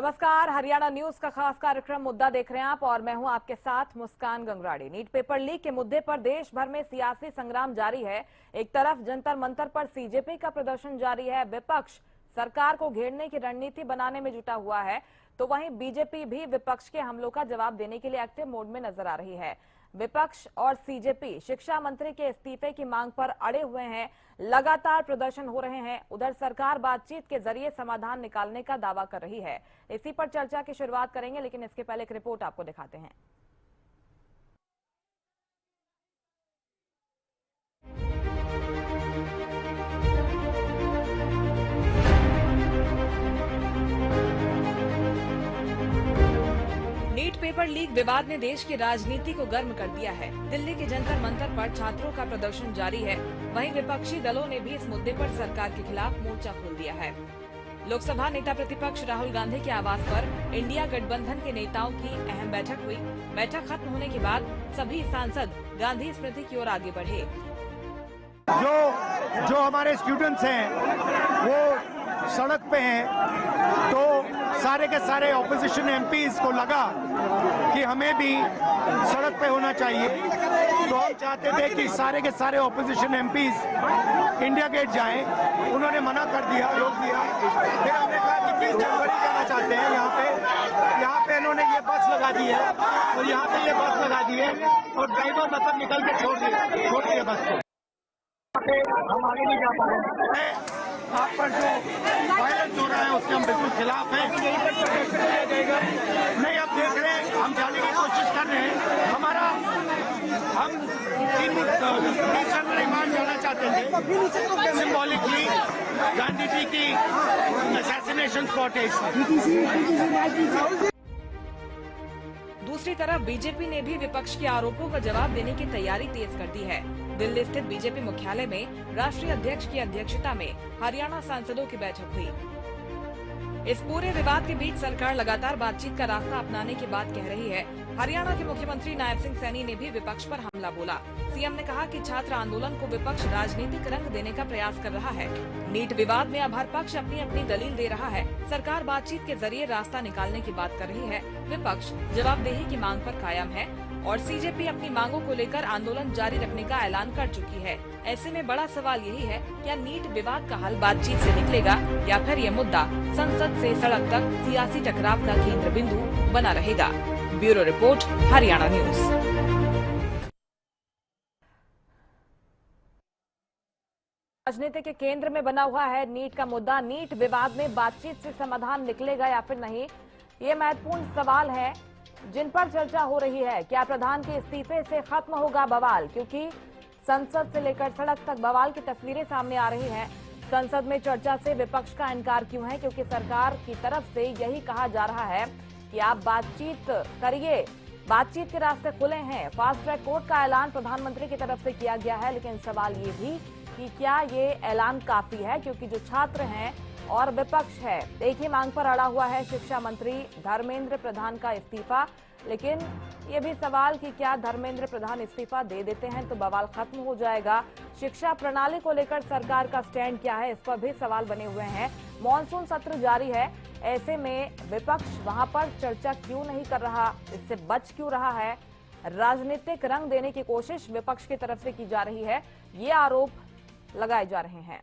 नमस्कार, हरियाणा न्यूज का खास कार्यक्रम मुद्दा देख रहे हैं आप और मैं हूं आपके साथ मुस्कान गंगराड़ी। नीट पेपर लीक के मुद्दे पर देश भर में सियासी संग्राम जारी है। एक तरफ जंतर मंतर पर सीजेपी का प्रदर्शन जारी है, विपक्ष सरकार को घेरने की रणनीति बनाने में जुटा हुआ है, तो वहीं बीजेपी भी विपक्ष के हमलों का जवाब देने के लिए एक्टिव मोड में नजर आ रही है। विपक्ष और सीजेपी शिक्षा मंत्री के इस्तीफे की मांग पर अड़े हुए हैं, लगातार प्रदर्शन हो रहे हैं। उधर सरकार बातचीत के जरिए समाधान निकालने का दावा कर रही है। इसी पर चर्चा की शुरुआत करेंगे, लेकिन इसके पहले एक रिपोर्ट आपको दिखाते हैं। नीट पेपर लीक विवाद ने देश की राजनीति को गर्म कर दिया है। दिल्ली के जंतर मंतर पर छात्रों का प्रदर्शन जारी है। वहीं विपक्षी दलों ने भी इस मुद्दे पर सरकार के खिलाफ मोर्चा खोल दिया है। लोकसभा नेता प्रतिपक्ष राहुल गांधी के आवास पर इंडिया गठबंधन के नेताओं की अहम बैठक हुई। बैठक खत्म होने के बाद सभी सांसद गांधी स्मृति की ओर आगे बढ़े। जो हमारे स्टूडेंट्स हैं वो सड़क पे हैं, तो सारे के सारे ऑपोजिशन एमपीज को लगा कि हमें भी सड़क पे होना चाहिए। तो हम चाहते थे कि सारे के सारे ऑपोजिशन एमपीज इंडिया गेट जाएं। उन्होंने मना कर दिया, रोक दिया। फिर हमने कहा कि 30 जनवरी जाना चाहते हैं। यहाँ पे इन्होंने ये बस लगा दी है और यहाँ पे ये बस लगा दी है और ड्राइवर मतलब निकल के छोड़ दिए बस को। हम आगे नहीं जा पा रहे हैं। आप पर जो वायलेंस हो रहा है उसके हम बिल्कुल खिलाफ हैं। नहीं, आप देख रहे हैं, हम जाने की कोशिश कर रहे हैं। हम 30 जनवरी मान जाना चाहते थे। सिंबॉलिकली गांधी जी की असैसिनेशन स्पॉट है। दूसरी तरफ बीजेपी ने भी विपक्ष के आरोपों का जवाब देने की तैयारी तेज कर दी है। दिल्ली स्थित बीजेपी मुख्यालय में राष्ट्रीय अध्यक्ष की अध्यक्षता में हरियाणा सांसदों की बैठक हुई। इस पूरे विवाद के बीच सरकार लगातार बातचीत का रास्ता अपनाने की बात कह रही है। हरियाणा के मुख्यमंत्री नायब सिंह सैनी ने भी विपक्ष पर हमला बोला। सीएम ने कहा कि छात्र आंदोलन को विपक्ष राजनीतिक रंग देने का प्रयास कर रहा है। नीट विवाद में अब हर पक्ष अपनी अपनी दलील दे रहा है। सरकार बातचीत के जरिए रास्ता निकालने की बात कर रही है। विपक्ष जवाबदेही की मांग पर कायम है और सीजेपी अपनी मांगों को लेकर आंदोलन जारी रखने का ऐलान कर चुकी है। ऐसे में बड़ा सवाल यही है, क्या नीट विवाद का हल बातचीत से निकलेगा या फिर ये मुद्दा संसद से सड़क तक सियासी टकराव का केंद्र बिंदु बना रहेगा। Bureau report, Haryana news. राजनीति के केंद्र में बना हुआ है नीट का मुद्दा। नीट विवाद में बातचीत से समाधान निकलेगा या फिर नहीं, ये महत्वपूर्ण सवाल है जिन पर चर्चा हो रही है। क्या प्रधान के इस्तीफे से खत्म होगा बवाल, क्योंकि संसद से लेकर सड़क तक बवाल की तस्वीरें सामने आ रही हैं। संसद में चर्चा से विपक्ष का इनकार क्यों है, क्योंकि सरकार की तरफ से यही कहा जा रहा है कि आप बातचीत करिए, बातचीत के रास्ते खुले हैं। फास्ट ट्रैक कोर्ट का ऐलान प्रधानमंत्री की तरफ से किया गया है, लेकिन सवाल ये भी कि क्या ये ऐलान काफी है, क्योंकि जो छात्र हैं और विपक्ष है एक ही मांग पर अड़ा हुआ है, शिक्षा मंत्री धर्मेंद्र प्रधान का इस्तीफा। लेकिन ये भी सवाल कि क्या धर्मेंद्र प्रधान इस्तीफा दे देते हैं तो बवाल खत्म हो जाएगा। शिक्षा प्रणाली को लेकर सरकार का स्टैंड क्या है, इस पर भी सवाल बने हुए हैं। मॉनसून सत्र जारी है, ऐसे में विपक्ष वहां पर चर्चा क्यों नहीं कर रहा, इससे बच क्यों रहा है। राजनीतिक रंग देने की कोशिश विपक्ष की तरफ से की जा रही है, ये आरोप लगाए जा रहे हैं।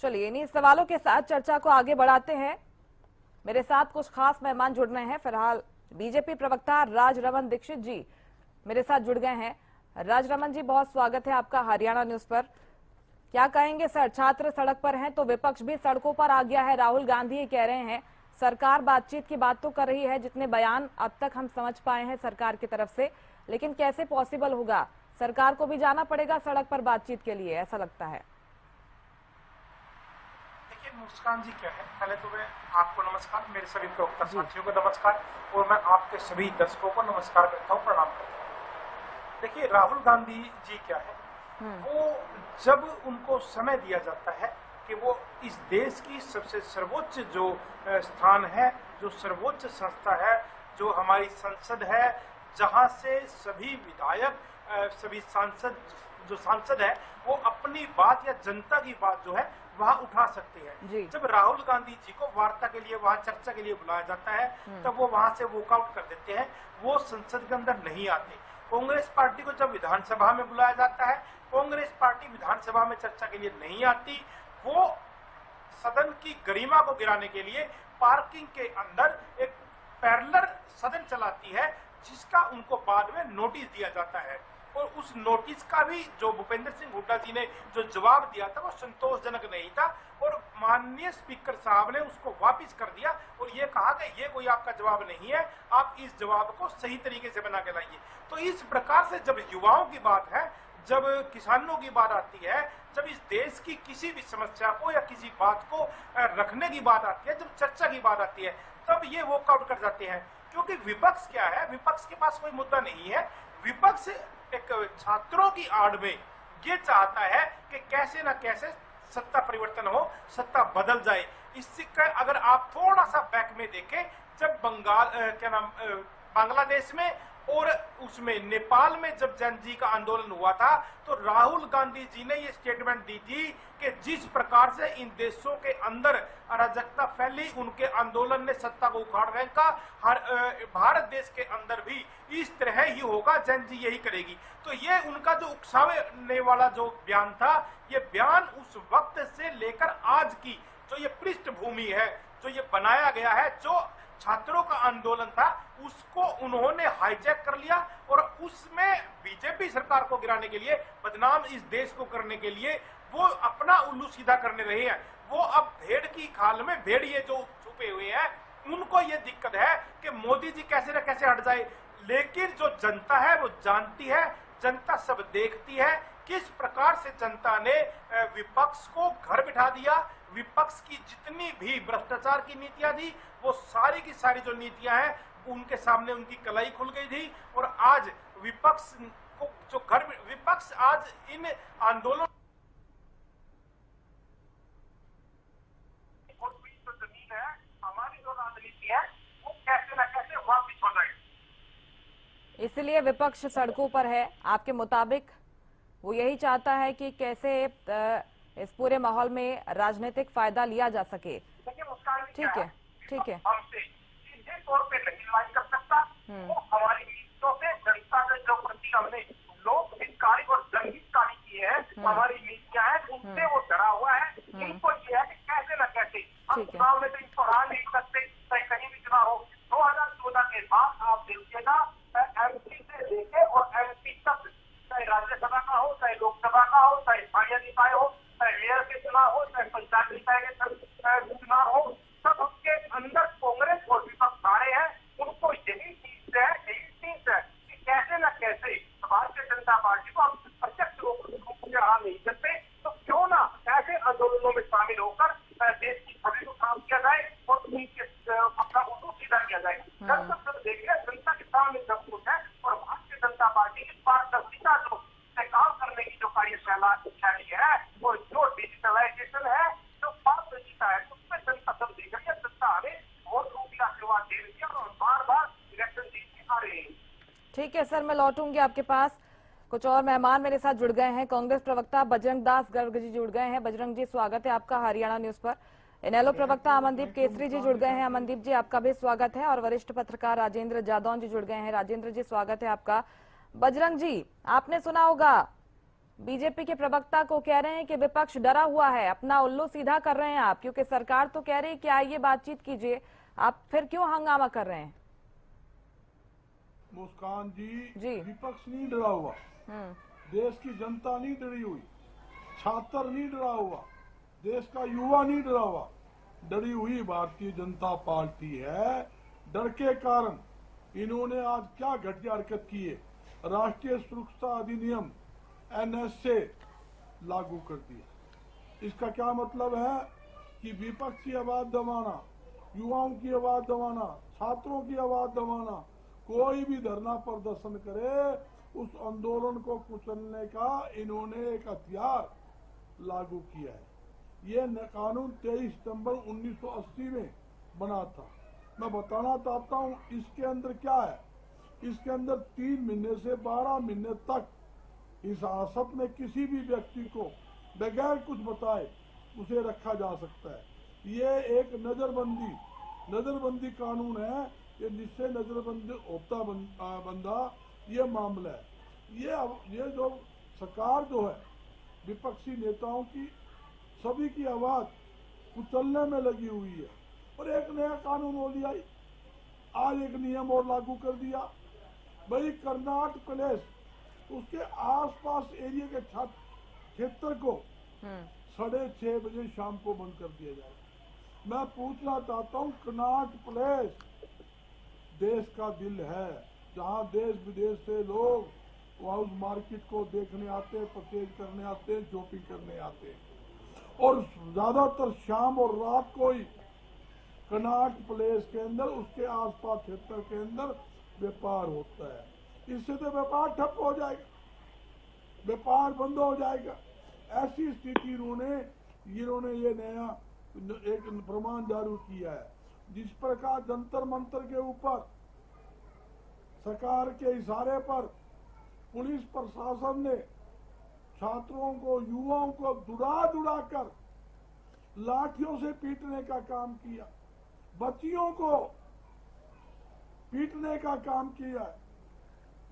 चलिए इन्हीं सवालों के साथ चर्चा को आगे बढ़ाते हैं। मेरे साथ कुछ खास मेहमान जुड़ रहे हैं। फिलहाल बीजेपी प्रवक्ता राजरमन दीक्षित जी मेरे साथ जुड़ गए हैं। राजरमन जी, बहुत स्वागत है आपका हरियाणा न्यूज पर। क्या कहेंगे सर, छात्र सड़क पर हैं तो विपक्ष भी सड़कों पर आ गया है। राहुल गांधी ये कह रहे हैं सरकार बातचीत की बात तो कर रही है, जितने बयान अब तक हम समझ पाए हैं सरकार की तरफ से, लेकिन कैसे पॉसिबल होगा, सरकार को भी जाना पड़ेगा सड़क पर बातचीत के लिए, ऐसा लगता है। मुस्कान जी, क्या है, पहले तो मैं आपको नमस्कार, मेरे सभी प्रवक्ता साथियों को नमस्कार और मैं आपके सभी दर्शकों को नमस्कार करता हूँ, प्रणाम करता हूँ। देखिए, राहुल गांधी जी क्या है, वो जब उनको समय दिया जाता है कि वो इस देश की सबसे सर्वोच्च जो स्थान है, जो सर्वोच्च संस्था है, जो हमारी संसद है, जहाँ से सभी विधायक, सभी सांसद जो सांसद है वो अपनी बात या जनता की बात जो है वहां उठा सकते जी। हैं। जब राहुल गांधी जी को वार्ता के लिए वहां चर्चा के लिए बुलाया जाता है तब वो वहां से वॉकआउट कर देते हैं, वो संसद के अंदर नहीं आते। कांग्रेस पार्टी को जब विधानसभा में बुलाया जाता है, कांग्रेस पार्टी विधानसभा में चर्चा के लिए नहीं आती, वो सदन की गरिमा को गिराने के लिए पार्किंग के अंदर एक पैरेलल सदन चलाती है, जिसका उनको बाद में नोटिस दिया जाता है। और उस नोटिस का भी जो भूपेंद्र सिंह हुड्डा जी ने जो जवाब दिया था वो संतोषजनक नहीं था, और माननीय स्पीकर साहब ने उसको वापस कर दिया और ये कहा कि ये कोई आपका जवाब नहीं है, आप इस जवाब को सही तरीके से बना के लाइए। तो इस प्रकार से जब युवाओं की बात है, जब किसानों की बात आती है, जब इस देश की किसी भी समस्या को या किसी बात को रखने की बात आती है, जब चर्चा की बात आती है, तब ये वॉकआउट कर जाते हैं। क्योंकि विपक्ष क्या है, विपक्ष के पास कोई मुद्दा नहीं है। विपक्ष एक छात्रों की आड़ में ये चाहता है कि कैसे ना कैसे सत्ता परिवर्तन हो, सत्ता बदल जाए। इससे अगर आप थोड़ा सा बैक में देखें, जब बांग्लादेश में और उसमें नेपाल में जब जन जी का आंदोलन हुआ था, तो राहुल गांधी जी ने ये स्टेटमेंट दी थी कि जिस प्रकार से इन देशों के अंदर अराजकता फैली, उनके आंदोलन ने सत्ता को उखाड़ फेंका, हर भारत देश के अंदर भी इस तरह ही होगा, जन जी यही करेगी। तो ये उनका जो उकसाने वाला जो बयान था, ये बयान उस वक्त से लेकर आज की जो ये पृष्ठभूमि है, जो ये बनाया गया है, जो छात्रों का आंदोलन था, उसको उन्होंने हाईजैक कर लिया और उसमें बीजेपी सरकार को गिराने के लिए, बदनाम इस देश को करने के लिए वो अपना उल्लू सीधा करने रहे हैं। वो अब भेड़ की खाल में भेड़िए जो छुपे हुए हैं, उनको ये दिक्कत है कि मोदी जी कैसे न कैसे हट जाए। लेकिन जो जनता है वो जानती है, जनता सब देखती है किस प्रकार से जनता ने विपक्ष को घर बिठा दिया। विपक्ष की जितनी भी भ्रष्टाचार की नीतियां थी, वो सारी की सारी जो नीतियां हैं, उनके सामने उनकी कलाई खुल गई थी। और आज विपक्ष को जो विपक्ष आज इन आंदोलन जो जमीन है, हमारी जो राजनीति है, वो कैसे न कैसे वापिस हो जाए। इसलिए विपक्ष सड़कों पर है। आपके मुताबिक वो यही चाहता है कि कैसे इस पूरे माहौल में राजनीतिक फायदा लिया जा सके। ठीक है, ठीक है। हमसे सीधे तौर पे नहीं लड़ाई कर सकता, वो हमारी नीतियों से जनता के जो प्रति हमने लोग हितकारी और जनहितकारी की है, हमारी नीतियां हैं, उनसे वो डरा हुआ है। इनको ये है कि कैसे न कैसे हम चुनाव में तो इनको हरा नहीं सकते, चाहे कहीं भी चुनाव हो। 2014 के बाद आप देखिएगा, एमपी से लेके और एमपी तक, चाहे राज्यसभा का हो, चाहे लोकसभा का हो, चाहे स्थानीय निकाय हो, चाहे मेयर के चुनाव हो, चाहे पंचायत निकाय के चुनाव हो, सब उसके अंदर कांग्रेस और विपक्ष हारे हैं। उनको यही चीज है कि कैसे न कैसे भारतीय जनता पार्टी को हम प्रत्यक्ष रूप से हरा नहीं सकते, तो क्यों ना ऐसे आंदोलनों में शामिल होकर देश की छवि को खराब किया जाए और उनके अपना उल्लू सीधा किया जाए। सब देखिए, जनता के सामने सब कुछ है, और भारतीय जनता पार्टी की पारदर्शिता जो काम करने की जो कार्यशैली है, वो जो डिजिटलाइजेशन है, जो पारदर्शिता है, उसमें जनता सब देख रही है। जनता हमें वोट रूप की आशीर्वाद दे रही है और बार बार इलेक्शन जीतने आ रहे हैं। ठीक है सर, मैं लौटूंगी आपके पास। कुछ और मेहमान मेरे साथ जुड़ गए हैं। कांग्रेस प्रवक्ता बजरंग दास गर्ग जी जुड़ गए हैं। बजरंग जी, स्वागत है आपका हरियाणा न्यूज पर। इनेलो प्रवक्ता अमनदीप केसरी जी जुड़ गए हैं। अमनदीप जी, आपका भी स्वागत है। और वरिष्ठ पत्रकार राजेंद्र जादौन जी जुड़ गए हैं। राजेंद्र जी, स्वागत है आपका। बजरंग जी, आपने सुना होगा बीजेपी के प्रवक्ता को कह रहे हैं कि विपक्ष डरा हुआ है, अपना उल्लू सीधा कर रहे हैं आप, क्योंकि सरकार तो कह रही है कि आइए बातचीत कीजिए, आप फिर क्यों हंगामा कर रहे हैं? मुस्कान जी, विपक्ष नहीं डरा हुआ, देश की जनता नहीं डरी हुई, छात्र नहीं डरा हुआ, देश का युवा नहीं डरा हुआ, डरी हुई भारतीय जनता पार्टी है। डर के कारण इन्होंने आज क्या घटिया हरकत की है, राष्ट्रीय सुरक्षा अधिनियम NSA लागू कर दिया। इसका क्या मतलब है कि विपक्ष की आवाज दबाना, युवाओं की आवाज दबाना, छात्रों की आवाज दबाना, कोई भी धरना प्रदर्शन करे, उस आंदोलन को कुचलने का इन्होंने एक हथियार लागू किया है। ये कानून 23 सितंबर 1980 में बना था। मैं बताना चाहता हूँ इसके अंदर क्या है। इसके अंदर 3 महीने से 12 महीने तक इस हासत में किसी भी व्यक्ति को बगैर कुछ बताए उसे रखा जा सकता है। ये एक नजरबंदी कानून है, ये जिससे नजरबंदी होता बंदा, ये मामला है। ये जो सरकार जो है विपक्षी नेताओं की सभी की आवाज कुचलने में लगी हुई है और एक नया कानून हो लिया, आज एक नियम और लागू कर दिया भाई कर्नाट प्लेस उसके आसपास एरिया के क्षेत्र को 6:30 बजे शाम को बंद कर दिया जाए। मैं पूछना चाहता हूँ, कर्नाट प्लेस देश का दिल है, जहाँ देश विदेश से लोग वहाँ उस मार्केट को देखने आते हैं, परचेज करने आते हैं, शॉपिंग करने आते हैं और ज्यादातर शाम और रात को ही कर्नाट प्लेस के अंदर उसके आसपास क्षेत्र के अंदर व्यापार होता है। इससे तो व्यापार ठप हो जाएगा, व्यापार बंद हो जाएगा। ऐसी स्थिति इन्होंने ये नया एक प्रमाण जारी किया है, जिस प्रकार जंतर मंतर के ऊपर सरकार के इशारे पर पुलिस प्रशासन ने छात्रों को, युवाओं को दुड़ा कर लाठियों से पीटने का काम किया, बच्चियों को पीटने का काम किया।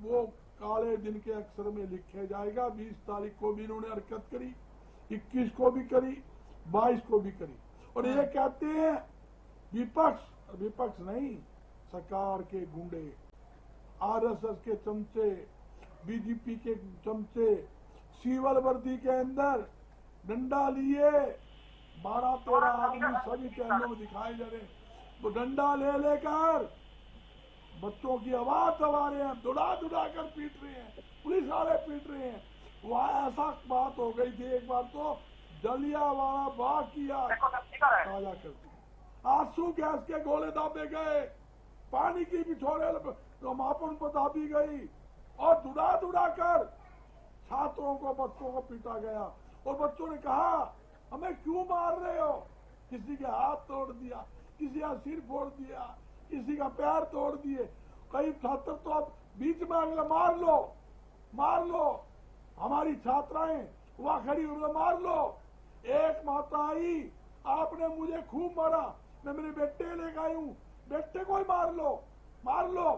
वो काले दिन के अक्षर में लिखे जाएगा। 20 तारीख को भी इन्होंने हरकत करी, 21 को भी करी, 22 को भी करी और ये कहते हैं विपक्ष नहीं, सरकार के गुंडे, आरएसएस के चमचे, बीजेपी के चमचे सिविल वर्दी के अंदर डंडा लिए 12-13 आदमी सभी कैमरों में दिखाए जा रहे हैं। वो डंडा ले लेकर बच्चों की आवाज दबा रहे हैं, दुड़ा कर पीट रहे हैं, पुलिस वाले पीट रहे हैं। वहाँ ऐसा बात हो गई थी, एक बार तो जलियांवाला बाग किया ताजा कर दिया, आंसू गैस के गोले दाबे गए, पानी की भी छोड़े मापन पर दाबी गई और दुड़ा कर छात्रों को, बच्चों को पीटा गया। और बच्चों ने कहा हमें क्यों मार रहे हो? किसी के हाथ तोड़ दिया, किसी का सिर फोड़ दिया, किसी का पैर तोड़ दिए। कई छात्र तो अब बीच में आ गए, मार लो, हमारी छात्राएं वहां खड़ी हुई, मार लो। एक माता आई, आपने मुझे खूब मारा, मैं मेरे बेटे लेकर आई हूँ, बेटे को ही मार लो।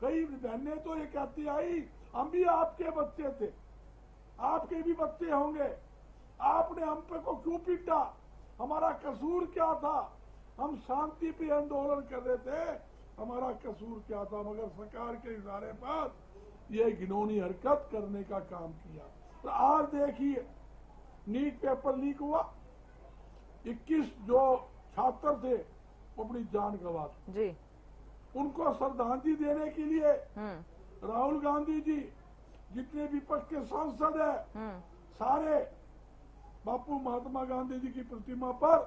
कई बहनें तो ये कहती आई हम भी आपके बच्चे थे, आपके भी बच्चे होंगे, आपने हम पे को क्यों पीटा, हमारा कसूर क्या था? हम शांति पे आंदोलन कर रहे थे, हमारा कसूर क्या था? मगर सरकार के इशारे पर ये घिनौनी हरकत करने का काम किया। तो आज देखिए नीट पेपर लीक हुआ, 21 जो छात्र थे वो अपनी जान गंवा दी। उनको श्रद्धांजलि देने के लिए राहुल गांधी जी, जितने विपक्ष के सांसद है, सारे बापू महात्मा गांधी जी की प्रतिमा पर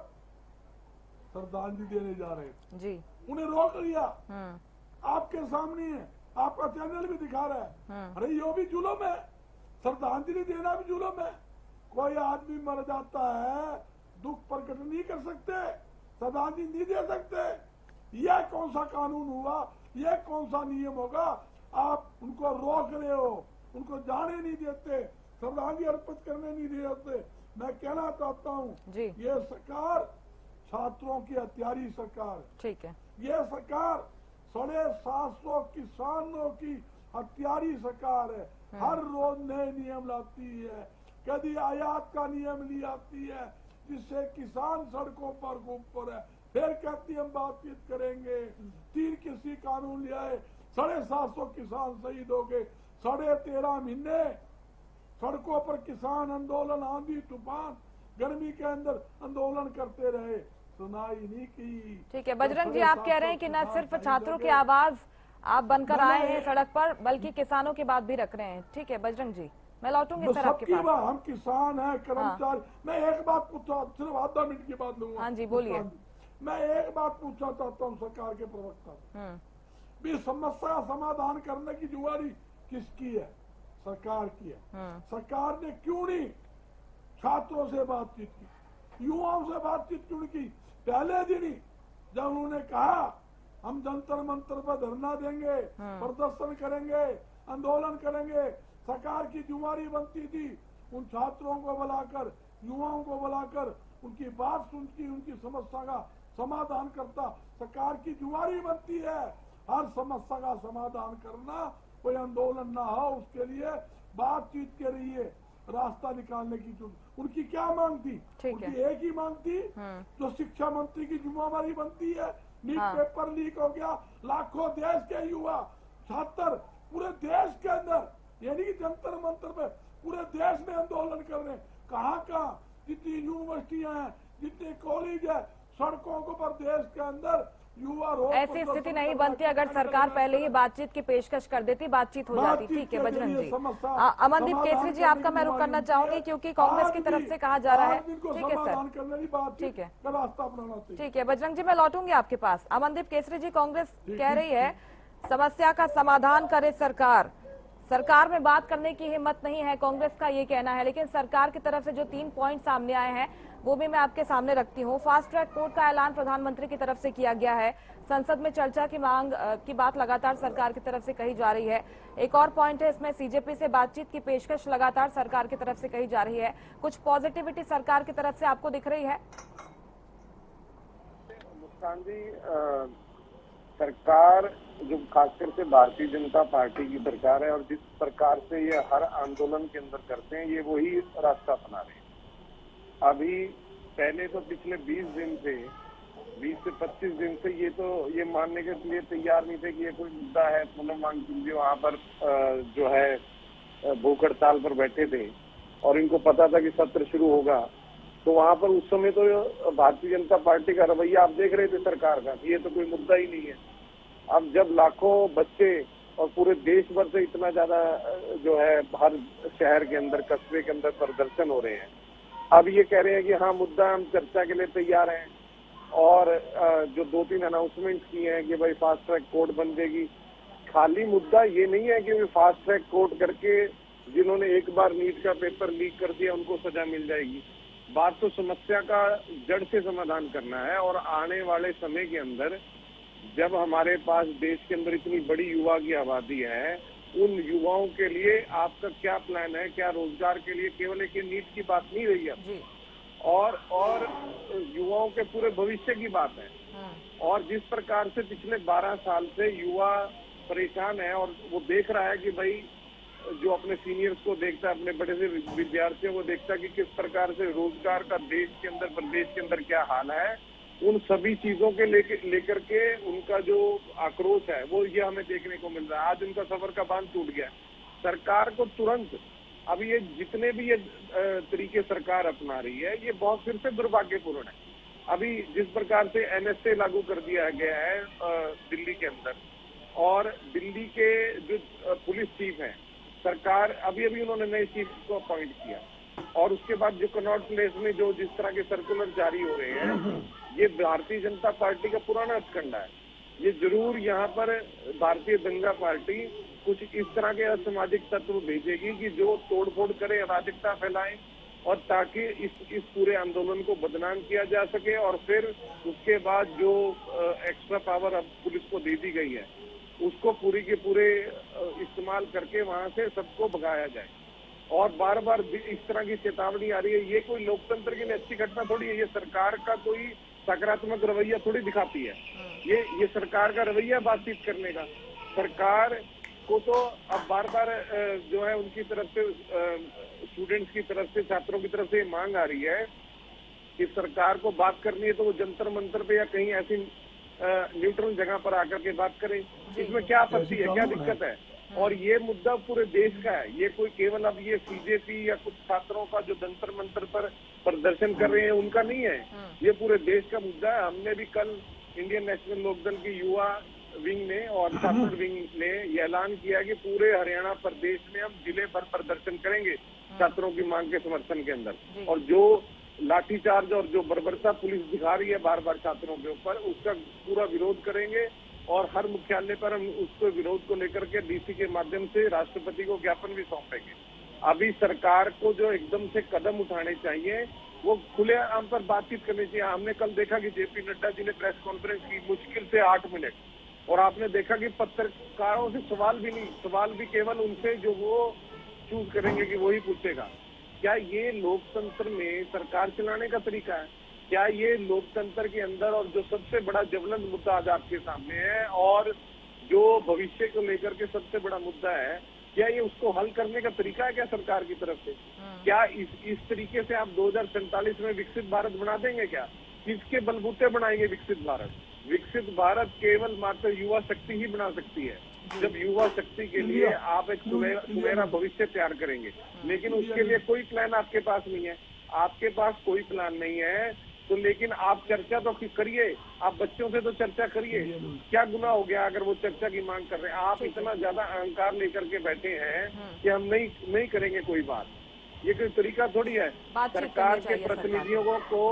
श्रद्धांजलि देने जा रहे थे। उन्हें रोक लिया, आपके सामने है, आपका चैनल भी दिखा रहा है। अरे ये भी जुल्म है, श्रद्धांजलि देना भी जुल्म है। कोई आदमी मर जाता है, दुख प्रकट नहीं कर सकते, श्रद्धांजलि नहीं दे सकते। यह कौन सा कानून हुआ? यह कौन सा नियम होगा? आप उनको रोक रहे हो, उनको जाने नहीं देते, श्रद्धांजलि अर्पित करने नहीं देते। मैं कहना चाहता हूँ ये सरकार छात्रों की हत्यारी सरकार, ठीक है, ये सरकार 750 किसानों की हत्यारी सरकार है। हर रोज नए नियम लाती है, कभी आयात का नियम ले आती है जिससे किसान सड़कों पर घूम पड़े, फिर कहती हम बातचीत करेंगे। 3 कृषि कानून ले आए, 750 किसान शहीद हो गए। 13.5 महीने सड़कों पर किसान आंदोलन, आंधी तूफान गर्मी के अंदर आंदोलन करते रहे, सुनाई नहीं की। ठीक है बजरंग जी, आप कह रहे हैं कि न सिर्फ छात्रों की आवाज आप बनकर आए हैं सड़क पर, बल्कि किसानों की बात भी रख रहे हैं। ठीक है बजरंग जी, मैं लौटूंगी सर आपके पास। हम किसान हैं, कर्मचारी। मैं एक बात पूछा, सिर्फ आधा मिनट की बात लूंगा। हाँ जी बोलिए। मैं एक बात पूछना चाहता हूँ सरकार के प्रवक्ता, भी समस्या का समाधान करने की जिम्मेदारी किसकी है? सरकार की है। सरकार ने क्यों नहीं छात्रों से बातचीत की, युवाओं से बातचीत क्यों की? पहले दिन ही जब उन्होंने कहा हम जंतर मंतर पर धरना देंगे, प्रदर्शन करेंगे, आंदोलन करेंगे, सरकार की जिम्मेदारी बनती थी उन छात्रों को बुलाकर, युवाओं को बुलाकर उनकी बात सुनती, उनकी समस्या का समाधान करता। सरकार की जिम्मेदारी बनती है हर समस्या का समाधान करना, कोई आंदोलन ना हो उसके लिए बातचीत के लिए रास्ता निकालने की। उनकी क्या मांग थी? उनकी एक ही मांग थी जो शिक्षा मंत्री की जिम्मेदारी बनती है। नीट पेपर लीक हो गया, लाखों देश के युवा छात्र पूरे देश के अंदर, यानी कि जंतर मंतर पे पूरे देश में आंदोलन कर रहे हैं। कहाँ जितनी यूनिवर्सिटियां हैं, जितने कॉलेज है, सड़कों को पर देश के अंदर युवा रोड। ऐसी स्थिति नहीं बनती अगर सरकार पहले ही बातचीत की पेशकश कर देती, बातचीत हो जाती। ठीक है बजरंग जी। अमनदीप केसरी जी, आपका मैं रुख करना चाहूंगी क्योंकि कांग्रेस की तरफ से कहा जा रहा है। ठीक है सर, ठीक है, ठीक है बजरंग जी, मैं लौटूंगी आपके पास। अमनदीप केसरी जी, कांग्रेस कह रही है समस्या का समाधान करे सरकार, सरकार में बात करने की हिम्मत नहीं है, कांग्रेस का ये कहना है। लेकिन सरकार की तरफ से जो 3 पॉइंट सामने आए हैं वो भी मैं आपके सामने रखती हूँ। फास्ट ट्रैक कोर्ट का ऐलान प्रधानमंत्री की तरफ से किया गया है, संसद में चर्चा की मांग की बात लगातार सरकार की तरफ से कही जा रही है। एक और पॉइंट है इसमें सीजेपी से बातचीत की पेशकश लगातार सरकार की तरफ से कही जा रही है। कुछ पॉजिटिविटी सरकार की तरफ से आपको दिख रही है? मुस्कान जी, सरकार जो खासकर से भारतीय जनता पार्टी की सरकार है और जिस प्रकार से ये हर आंदोलन के अंदर करते हैं, ये वही रास्ता अपना रहे हैं। अभी पहले तो पिछले 20 दिन से 20 से 25 दिन से ये मानने के लिए तैयार नहीं थे कि ये कोई मुद्दा है। पूनम मांग जी वहाँ पर जो है भूख हड़ताल पर बैठे थे और इनको पता था कि सत्र शुरू होगा, तो वहाँ पर उस समय तो भारतीय जनता पार्टी का रवैया आप देख रहे थे सरकार का, ये तो कोई मुद्दा ही नहीं है। अब जब लाखों बच्चे और पूरे देश भर से इतना ज्यादा जो है हर शहर के अंदर, कस्बे के अंदर प्रदर्शन हो रहे हैं, अब ये कह रहे हैं कि हाँ मुद्दा हम चर्चा के लिए तैयार हैं। और जो 2-3 अनाउंसमेंट किए हैं कि भाई फास्ट ट्रैक कोर्ट बन जाएगी, खाली मुद्दा ये नहीं है कि फास्ट ट्रैक कोर्ट करके जिन्होंने एक बार नीट का पेपर लीक कर दिया उनको सजा मिल जाएगी। बात तो समस्या का जड़ से समाधान करना है। और आने वाले समय के अंदर जब हमारे पास देश के अंदर इतनी बड़ी युवा की आबादी है, उन युवाओं के लिए आपका क्या प्लान है? क्या रोजगार के लिए केवल एक नीट की बात नहीं रही है और युवाओं के पूरे भविष्य की बात है। और जिस प्रकार से पिछले 12 साल से युवा परेशान है और वो देख रहा है कि भाई जो अपने सीनियर्स को देखता है, अपने बड़े से विद्यार्थियों को देखता है कि किस प्रकार से रोजगार का देश के अंदर, प्रदेश के अंदर क्या हाल है, उन सभी चीजों के लेकर के उनका जो आक्रोश है वो ये हमें देखने को मिल रहा है। आज उनका सफर का बांध टूट गया। सरकार को तुरंत अब ये जितने भी ये तरीके सरकार अपना रही है, ये बहुत फिर से दुर्भाग्यपूर्ण है। अभी जिस प्रकार से NSA लागू कर दिया गया है दिल्ली के अंदर, और दिल्ली के जो पुलिस चीफ हैं, सरकार अभी उन्होंने नए चीफ को अपॉइंट किया, और उसके बाद जो कनॉट प्लेस में जो जिस तरह के सर्कुलर जारी हो रहे हैं, ये भारतीय जनता पार्टी का पुराना हथकंडा है। ये जरूर यहाँ पर भारतीय दंगा पार्टी कुछ इस तरह के असामाजिक तत्व भेजेगी कि जो तोड़फोड़ करे, अराजकता फैलाएं, और ताकि इस पूरे आंदोलन को बदनाम किया जा सके। और फिर उसके बाद जो एक्स्ट्रा पावर अब पुलिस को दे दी गई है, उसको पूरी के पूरे इस्तेमाल करके वहां से सबको भगाया जाए। और बार बार इस तरह की चेतावनी आ रही है, ये कोई लोकतंत्र के लिए अच्छी घटना थोड़ी है। ये सरकार का कोई सकारात्मक रवैया थोड़ी दिखाती है। ये सरकार का रवैया बातचीत करने का। सरकार को तो अब बार बार जो है उनकी तरफ से, स्टूडेंट्स की तरफ से, छात्रों की तरफ से मांग आ रही है कि सरकार को बात करनी है तो वो जंतर मंतर पे या कहीं ऐसी न्यूट्रल जगह पर आकर के बात करें। इसमें क्या आपत्ति है, क्या दिक्कत है? और ये मुद्दा पूरे देश का है। ये कोई केवल अब ये सीजेपी या कुछ छात्रों का जो जंतर मंतर पर प्रदर्शन कर रहे हैं उनका नहीं है, ये पूरे देश का मुद्दा है। हमने भी कल इंडियन नेशनल लोकदल की युवा विंग ने और छात्र विंग ने ये ऐलान किया कि पूरे हरियाणा प्रदेश में हम जिले भर प्रदर्शन करेंगे छात्रों की मांग के समर्थन के अंदर। और जो लाठीचार्ज और जो बर्बरता पुलिस दिखा रही है बार बार छात्रों के ऊपर, उसका पूरा विरोध करेंगे। और हर मुख्यालय पर हम उसको विरोध को लेकर के डीसी के माध्यम से राष्ट्रपति को ज्ञापन भी सौंपेंगे। अभी सरकार को जो एकदम से कदम उठाने चाहिए वो खुलेआम पर बातचीत करनी चाहिए। हमने कल देखा कि जेपी नड्डा जी ने प्रेस कॉन्फ्रेंस की मुश्किल से 8 मिनट, और आपने देखा कि पत्रकारों से सवाल भी नहीं, सवाल भी केवल उनसे जो वो चूज करेंगे कि वही पूछेगा। क्या ये लोकतंत्र में सरकार चलाने का तरीका है? क्या ये लोकतंत्र के अंदर और जो सबसे बड़ा ज्वलंत मुद्दा आज आपके सामने है और जो भविष्य को लेकर के सबसे बड़ा मुद्दा है, क्या ये उसको हल करने का तरीका है क्या सरकार की तरफ से? क्या इस तरीके से आप 2047 में विकसित भारत बना देंगे क्या? किसके बलबूते बनाएंगे विकसित भारत? विकसित भारत केवल मात्र युवा शक्ति ही बना सकती है। जब युवा शक्ति के लिए आप एक सुनहरा भविष्य तैयार करेंगे, लेकिन उसके लिए कोई प्लान आपके पास नहीं है। आपके पास कोई प्लान नहीं है तो लेकिन आप चर्चा तो करिए, आप बच्चों से तो चर्चा करिए। क्या गुनाह हो गया अगर वो चर्चा की मांग कर रहे हैं? आप इतना ज्यादा अहंकार लेकर के बैठे हैं कि हम नहीं करेंगे कोई बात। ये कोई तरीका थोड़ी है। सरकार के प्रतिनिधियों को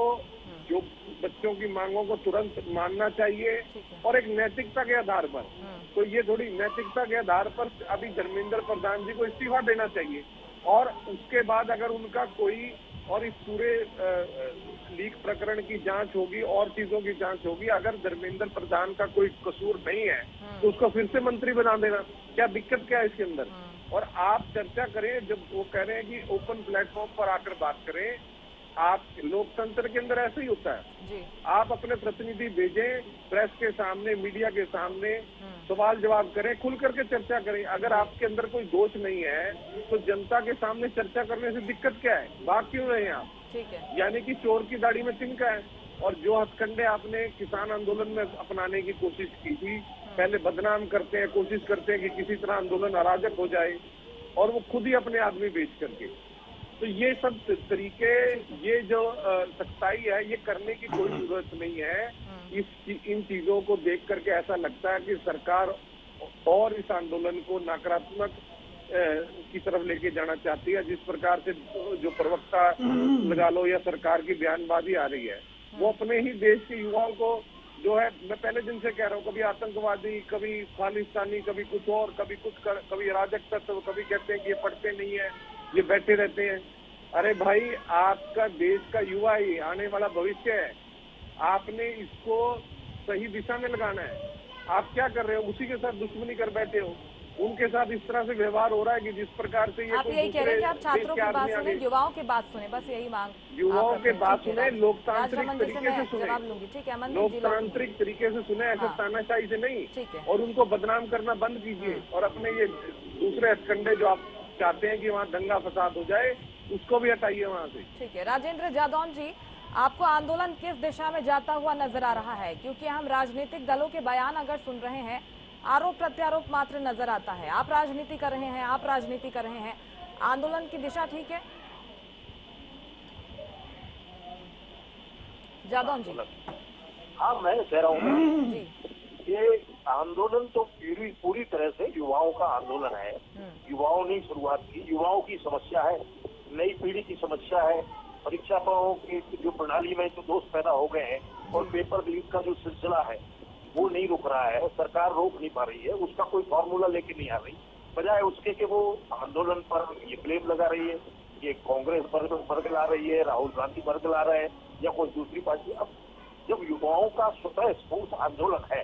जो बच्चों की मांगों को तुरंत मानना चाहिए और एक नैतिकता के आधार पर। तो ये थोड़ी नैतिकता के आधार पर अभी धर्मेंद्र प्रधान जी को इस्तीफा देना चाहिए और उसके बाद अगर उनका कोई और इस पूरे लीक प्रकरण की जांच होगी और चीजों की जांच होगी। अगर धर्मेंद्र प्रधान का कोई कसूर नहीं है तो उसको फिर से मंत्री बना देना। क्या दिक्कत क्या है इसके अंदर? और आप चर्चा करें, जब वो कह रहे हैं कि ओपन प्लेटफॉर्म पर आकर बात करें। आप लोकतंत्र के अंदर ऐसे ही होता है जी। आप अपने प्रतिनिधि भेजें, प्रेस के सामने, मीडिया के सामने सवाल जवाब करें, खुल करके चर्चा करें। अगर आपके अंदर कोई दोष नहीं है तो जनता के सामने चर्चा करने से दिक्कत क्या है? बात क्यों रहे हैं आप? ठीक है। यानी कि चोर की दाढ़ी में तिनका है। और जो हथकंडे आपने किसान आंदोलन में अपनाने की कोशिश की थी, पहले बदनाम करते हैं, कोशिश करते हैं कि किसी तरह आंदोलन अराजक हो जाए और वो खुद ही अपने आदमी बेच करके। तो ये सब तरीके, ये जो सख्ताई है, ये करने की कोई जरूरत नहीं है। इन चीजों को देख करके ऐसा लगता है कि सरकार और इस आंदोलन को नकारात्मक की तरफ लेके जाना चाहती है। जिस प्रकार से जो प्रवक्ता लगा लो या सरकार की बयानबाजी आ रही है, वो अपने ही देश के युवाओं को जो है, मैं पहले दिन से कह रहा हूँ, कभी आतंकवादी, कभी खालिस्तानी, कभी कुछ और, कभी कुछ कभी अराजक तत्व, कभी कहते हैं कि ये पढ़ते नहीं है, ये बैठे रहते हैं। अरे भाई, आपका देश का युवा ही आने वाला भविष्य है। आपने इसको सही दिशा में लगाना है। आप क्या कर रहे हो? उसी के साथ दुश्मनी कर बैठे हो। उनके साथ इस तरह से व्यवहार हो रहा है कि जिस प्रकार से ये आप यही कह रहे हैं कि आप छात्रों की बात सुने, युवाओं की बात सुने, बस यही मांग। युवाओं के बात सुने, लोकतांत्रिक तरीके से सुने, ठीक है, लोकतांत्रिक तरीके से सुने, ऐसे तानाशाही से नहीं। और उनको बदनाम करना बंद कीजिए और अपने ये दूसरे हथकंडे जो आप चाहते हैं कि वहाँ दंगा फसाद हो जाए, उसको भी हटाइए वहाँ से। ठीक है। राजेंद्र जादौन जी, आपको आंदोलन किस दिशा में जाता हुआ नजर आ रहा है? क्योंकि हम राजनीतिक दलों के बयान अगर सुन रहे हैं, आरोप प्रत्यारोप मात्र नजर आता है। आप राजनीति कर रहे हैं, आप राजनीति कर रहे हैं, आंदोलन की दिशा ठीक है? जादौन जी। हाँ, मैं कह रहा हूँ जी, ये आंदोलन तो पूरी तरह से युवाओं का आंदोलन है। युवाओं ने शुरुआत की, युवाओं की समस्या है, नई पीढ़ी की समस्या है। परीक्षाओं की जो प्रणाली में जो दोष पैदा हो गए हैं और पेपर लीक का जो सिलसिला है वो नहीं रुक रहा है, सरकार रोक नहीं पा रही है, उसका कोई फॉर्मूला लेके नहीं आ रही। बजाय उसके कि वो आंदोलन पर ये ब्लेम लगा रही है, ये कांग्रेस बरगला रही है, राहुल गांधी बरगला रहे हैं या कोई दूसरी पार्टी। अब जब युवाओं का स्वतः स्फूर्त आंदोलन है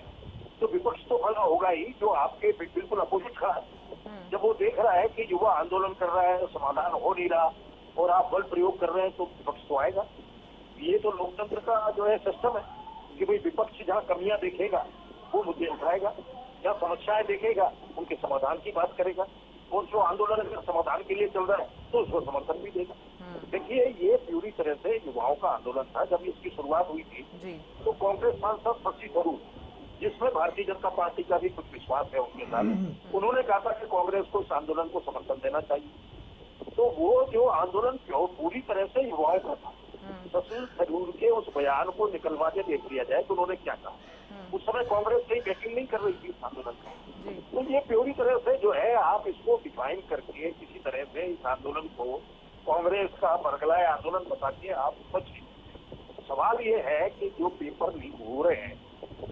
तो विपक्ष तो खड़ा होगा ही, जो आपके बिल्कुल अपोजिट खड़ा है। जब वो देख रहा है कि युवा आंदोलन कर रहा है, समाधान हो नहीं रहा और आप बल प्रयोग कर रहे हैं, तो विपक्ष तो आएगा। ये तो लोकतंत्र का जो है सिस्टम है कि भाई विपक्ष जहाँ कमियां देखेगा वो मुद्दे उठाएगा, जहाँ समस्याएं देखेगा उनके समाधान की बात करेगा, और जो आंदोलन अगर समाधान के लिए चल रहा है तो उसको समर्थन भी देगा। देखिए, ये पूरी तरह से युवाओं का आंदोलन था। जब इसकी शुरुआत हुई थी तो कांग्रेस सांसद शशि थरूर, जिसमें भारतीय जनता पार्टी का भी कुछ विश्वास है उनके साथ, उन्होंने कहा था कि कांग्रेस को इस आंदोलन को समर्थन देना चाहिए। तो वो जो आंदोलन पूरी तरह से युवाओं का था। शशि थरूर के उस बयान को निकलवा के देख लिया जाए तो उन्होंने क्या कहा। उस समय कांग्रेस कहीं बैकिंग नहीं कर रही थी इस आंदोलन की। तो ये पूरी तरह से जो है, आप इसको डिफाइन करके किसी तरह से इस आंदोलन को कांग्रेस का बरगलाए आंदोलन बता के आप बचिए। सवाल ये है कि जो पेपर लीक हो रहे हैं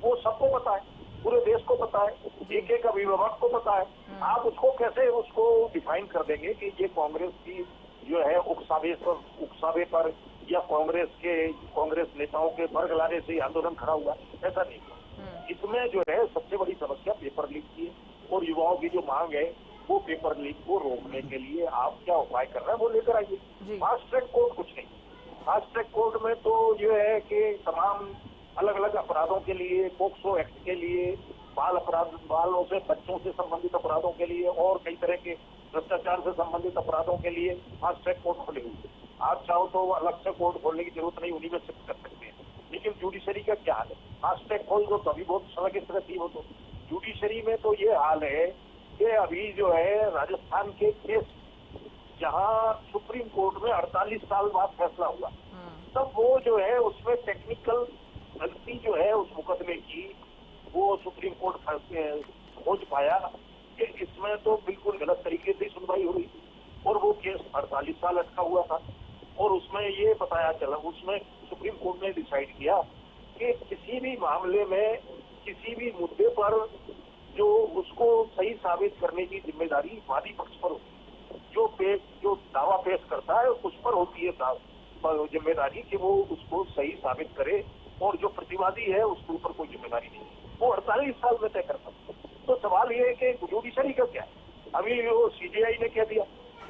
वो सबको पता है, पूरे देश को पता है, एक अभिभावक को पता है। आप उसको कैसे उसको डिफाइन कर देंगे कि ये कांग्रेस की जो है उकसावे पर या कांग्रेस नेताओं के बरगलाने से आंदोलन खड़ा हुआ? ऐसा नहीं हुआ। इसमें जो है सबसे बड़ी समस्या पेपर लीक की है और युवाओं की जो मांग है वो पेपर लीक को रोकने के लिए आप क्या उपाय कर रहे हैं वो लेकर आइए। जी। फास्ट ट्रैक कोर्ट कुछ नहीं, फास्ट ट्रैक कोर्ट में तो जो है कि तमाम अलग अलग अपराधों के लिए, पोक्सो एक्ट के लिए, बाल अपराध, बालों से बच्चों से संबंधित अपराधों के लिए और कई तरह के भ्रष्टाचार से संबंधित अपराधों के लिए फास्ट ट्रैक कोर्ट खोले हुए। आप चाहो तो अलग से कोर्ट खोलने की जरूरत नहीं, उन्हीं में शिफ्ट कर सकते हैं। लेकिन जुडिशरी का क्या हाल है? फास्ट ट्रैक खोल दो तभी बहुत सड़क इस तरह की हो। तो जुडिशरी में तो ये हाल है कि अभी जो है राजस्थान के केस जहां सुप्रीम कोर्ट में 48 साल बाद फैसला हुआ, तब वो जो है उसमें टेक्निकल गलती जो है उस मुकदमे की वो सुप्रीम कोर्ट खोज पाया कि इसमें तो बिल्कुल गलत तरीके से सुनवाई हुई और वो केस 48 साल अटका हुआ था। और उसमें ये बताया चला, उसमें सुप्रीम कोर्ट ने डिसाइड किया कि किसी भी मामले में किसी भी मुद्दे पर जो उसको सही साबित करने की जिम्मेदारी वादी पक्ष पर होती है। जो दावा पेश करता है उस पर होती है जिम्मेदारी कि वो उसको सही साबित करे, और जो प्रतिवादी है उसके ऊपर कोई जिम्मेदारी नहीं, वो 48 साल में तय करता है। तो सवाल ये है कि जुडिशरी का क्या है? अभी वो सीजेआई ने कह दिया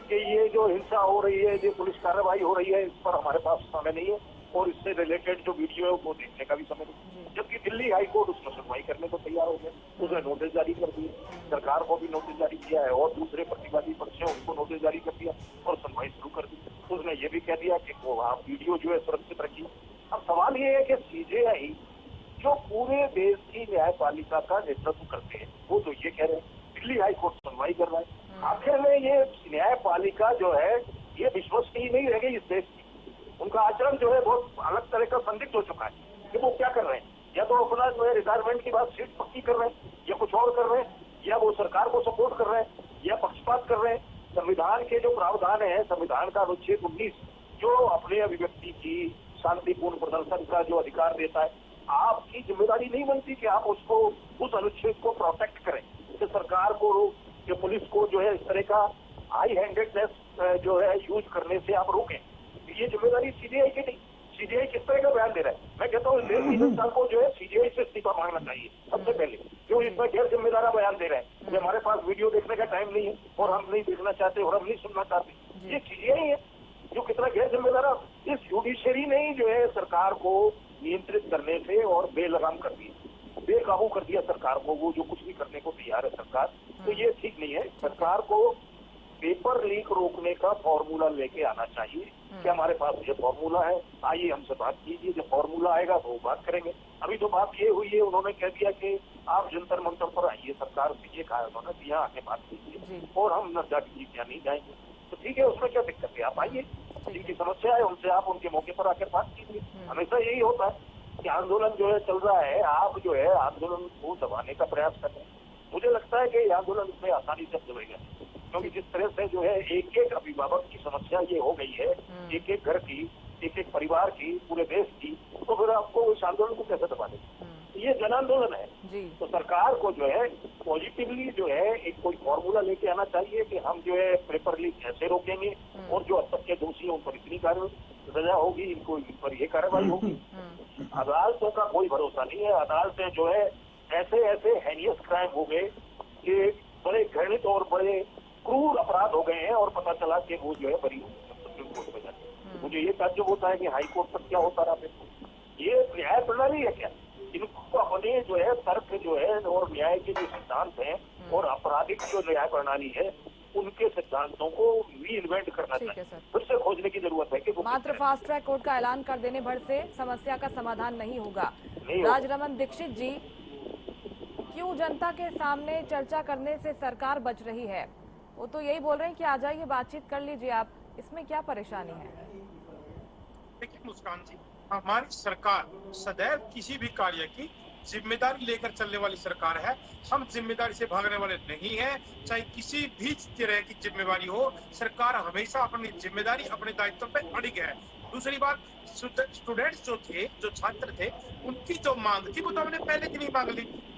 कि ये जो हिंसा हो रही है, जो पुलिस कार्रवाई हो रही है, इस पर हमारे पास समय नहीं है और इससे रिलेटेड जो वीडियो है वो देखने का भी समय नहीं। जबकि दिल्ली हाई कोर्ट उसमें सुनवाई करने को तैयार हो गया, उसने नोटिस जारी कर दिए, सरकार को भी नोटिस जारी किया है और दूसरे प्रतिवादी पक्ष है उनको नोटिस जारी कर दिया और सुनवाई शुरू कर दी। उसने ये भी कह दिया कि वो आप वीडियो जो है सुरक्षित रखिए। अब सवाल ये है कि सीजेआई जो पूरे देश की न्यायपालिका का नेतृत्व करते हैं वो तो ये कह रहे हैं, दिल्ली हाई कोर्ट सुनवाई कर रहा है। आखिर में ये न्यायपालिका जो है ये विश्वसनीय नहीं रह गई इस देश की। उनका आचरण जो है बहुत अलग तरह का संदिग्ध हो चुका है कि वो क्या कर रहे हैं, या तो अपना जो है रिटायरमेंट की बात सीट पक्की कर रहे हैं, या कुछ और कर रहे हैं, या वो सरकार को सपोर्ट कर रहे हैं, या पक्षपात कर रहे हैं। संविधान के जो प्रावधान है, संविधान का अनुच्छेद 19 जो अपने अभिव्यक्ति की शांतिपूर्ण प्रदर्शन का जो अधिकार देता है, आपकी जिम्मेदारी नहीं बनती कि आप उसको उस अनुच्छेद को प्रोटेक्ट करें, कि सरकार को या पुलिस को जो है इस तरह का हाई हैंडेडनेस जो है यूज करने से आप रोकें। ये जिम्मेदारी सीजेआई की नहीं। सीजेआई किस तरह का बयान दे रहा है? मैं कहता हूँ देश की जनता को जो है सीजेआई से इस्तीफा मांगना चाहिए सबसे पहले, क्यों इसमें गैर जिम्मेदारा बयान दे रहे हैं कि हमारे पास वीडियो देखने का टाइम नहीं है और हम नहीं देखना चाहते और हम नहीं सुनना चाहते। ये सीजेआई है जो कितना गैर जिम्मेदारा। इस जुडिशरी ने ही जो है सरकार को नियंत्रित करने से और बेलगाम कर दिया, बेकाबू कर दिया सरकार को, वो जो कुछ भी करने को तैयार है सरकार। तो ये ठीक नहीं है। सरकार को पेपर लीक रोकने का फॉर्मूला लेके आना चाहिए कि हमारे पास ये फॉर्मूला है, आइए हमसे बात कीजिए। जब फॉर्मूला आएगा तो बात करेंगे। अभी तो बात ये हुई है, उन्होंने कह दिया कि आप जंतर मंतर पर आइए, सरकार से ये कहा उन्होंने कि यहाँ आके बात कीजिए और हम न जाके क्या नहीं जाएंगे। तो ठीक है, उसमें क्या दिक्कत है, आप आइए, जिनकी समस्या है उनसे आप उनके मौके पर आकर बात कीजिए। हमेशा यही होता है कि आंदोलन जो है चल रहा है, आप जो है आंदोलन को दबाने का प्रयास कर रहे हैं। मुझे लगता है कि आंदोलन इसमें आसानी से दबेगा, क्योंकि जिस तरह से जो है एक एक अभिभावक की समस्या ये हो गई है, एक एक घर की, एक एक परिवार की, पूरे देश की, तो फिर आपको उस आंदोलन को कैसे दबा दें? ये जन आंदोलन है। तो सरकार को जो है पॉजिटिवली जो है एक कोई फॉर्मूला लेके आना चाहिए कि हम जो है पेपर लीक कैसे रोकेंगे और जो अब तक के दोषी हैं उन पर इतनी सजा होगी, इनको इन पर ये कार्रवाई होगी। अदालतों का कोई भरोसा नहीं है। अदालतें जो है ऐसे ऐसे हेनियस क्राइम हो गए कि बड़े घृणित और बड़े क्रूर अपराध हो गए हैं और पता चला कि वो जो है बरी सुप्रीम कोर्ट में जाते। मुझे ये ताज्जुब होता है कि हाई कोर्ट तक क्या होता रहा। ये न्याय प्रणाली है क्या? इनको अपने जो है तर्क जो है और न्याय के जो सिद्धांत हैं और आपराधिक जो न्याय प्रणाली है उनके सिद्धांतों को री इन्वेंट करना चाहिए, फिर से खोजने की जरूरत है कि वो मात्र फास्ट ट्रैक कोर्ट का ऐलान कर देने भर से समस्या का समाधान नहीं होगा। राजरमन दीक्षित जी, क्यों जनता के सामने चर्चा करने से सरकार बच रही है? वो तो यही बोल रहे हैं कि आ जाइए बातचीत कर लीजिए आप, इसमें क्या परेशानी है? देखिए मुस्कान जी, हमारी सरकार सदैव किसी भी कार्य की जिम्मेदारी लेकर चलने वाली सरकार है। हम जिम्मेदारी से भागने वाले नहीं हैं, चाहे किसी भी तरह की जिम्मेदारी हो। सरकार हमेशा अपनी जिम्मेदारी, अपने दायित्व पे अड़िग है। दूसरी बात, स्टूडेंट्स जो थे, जो छात्र थे, उनकी जो मांग थी वो तो हमने पहले की नहीं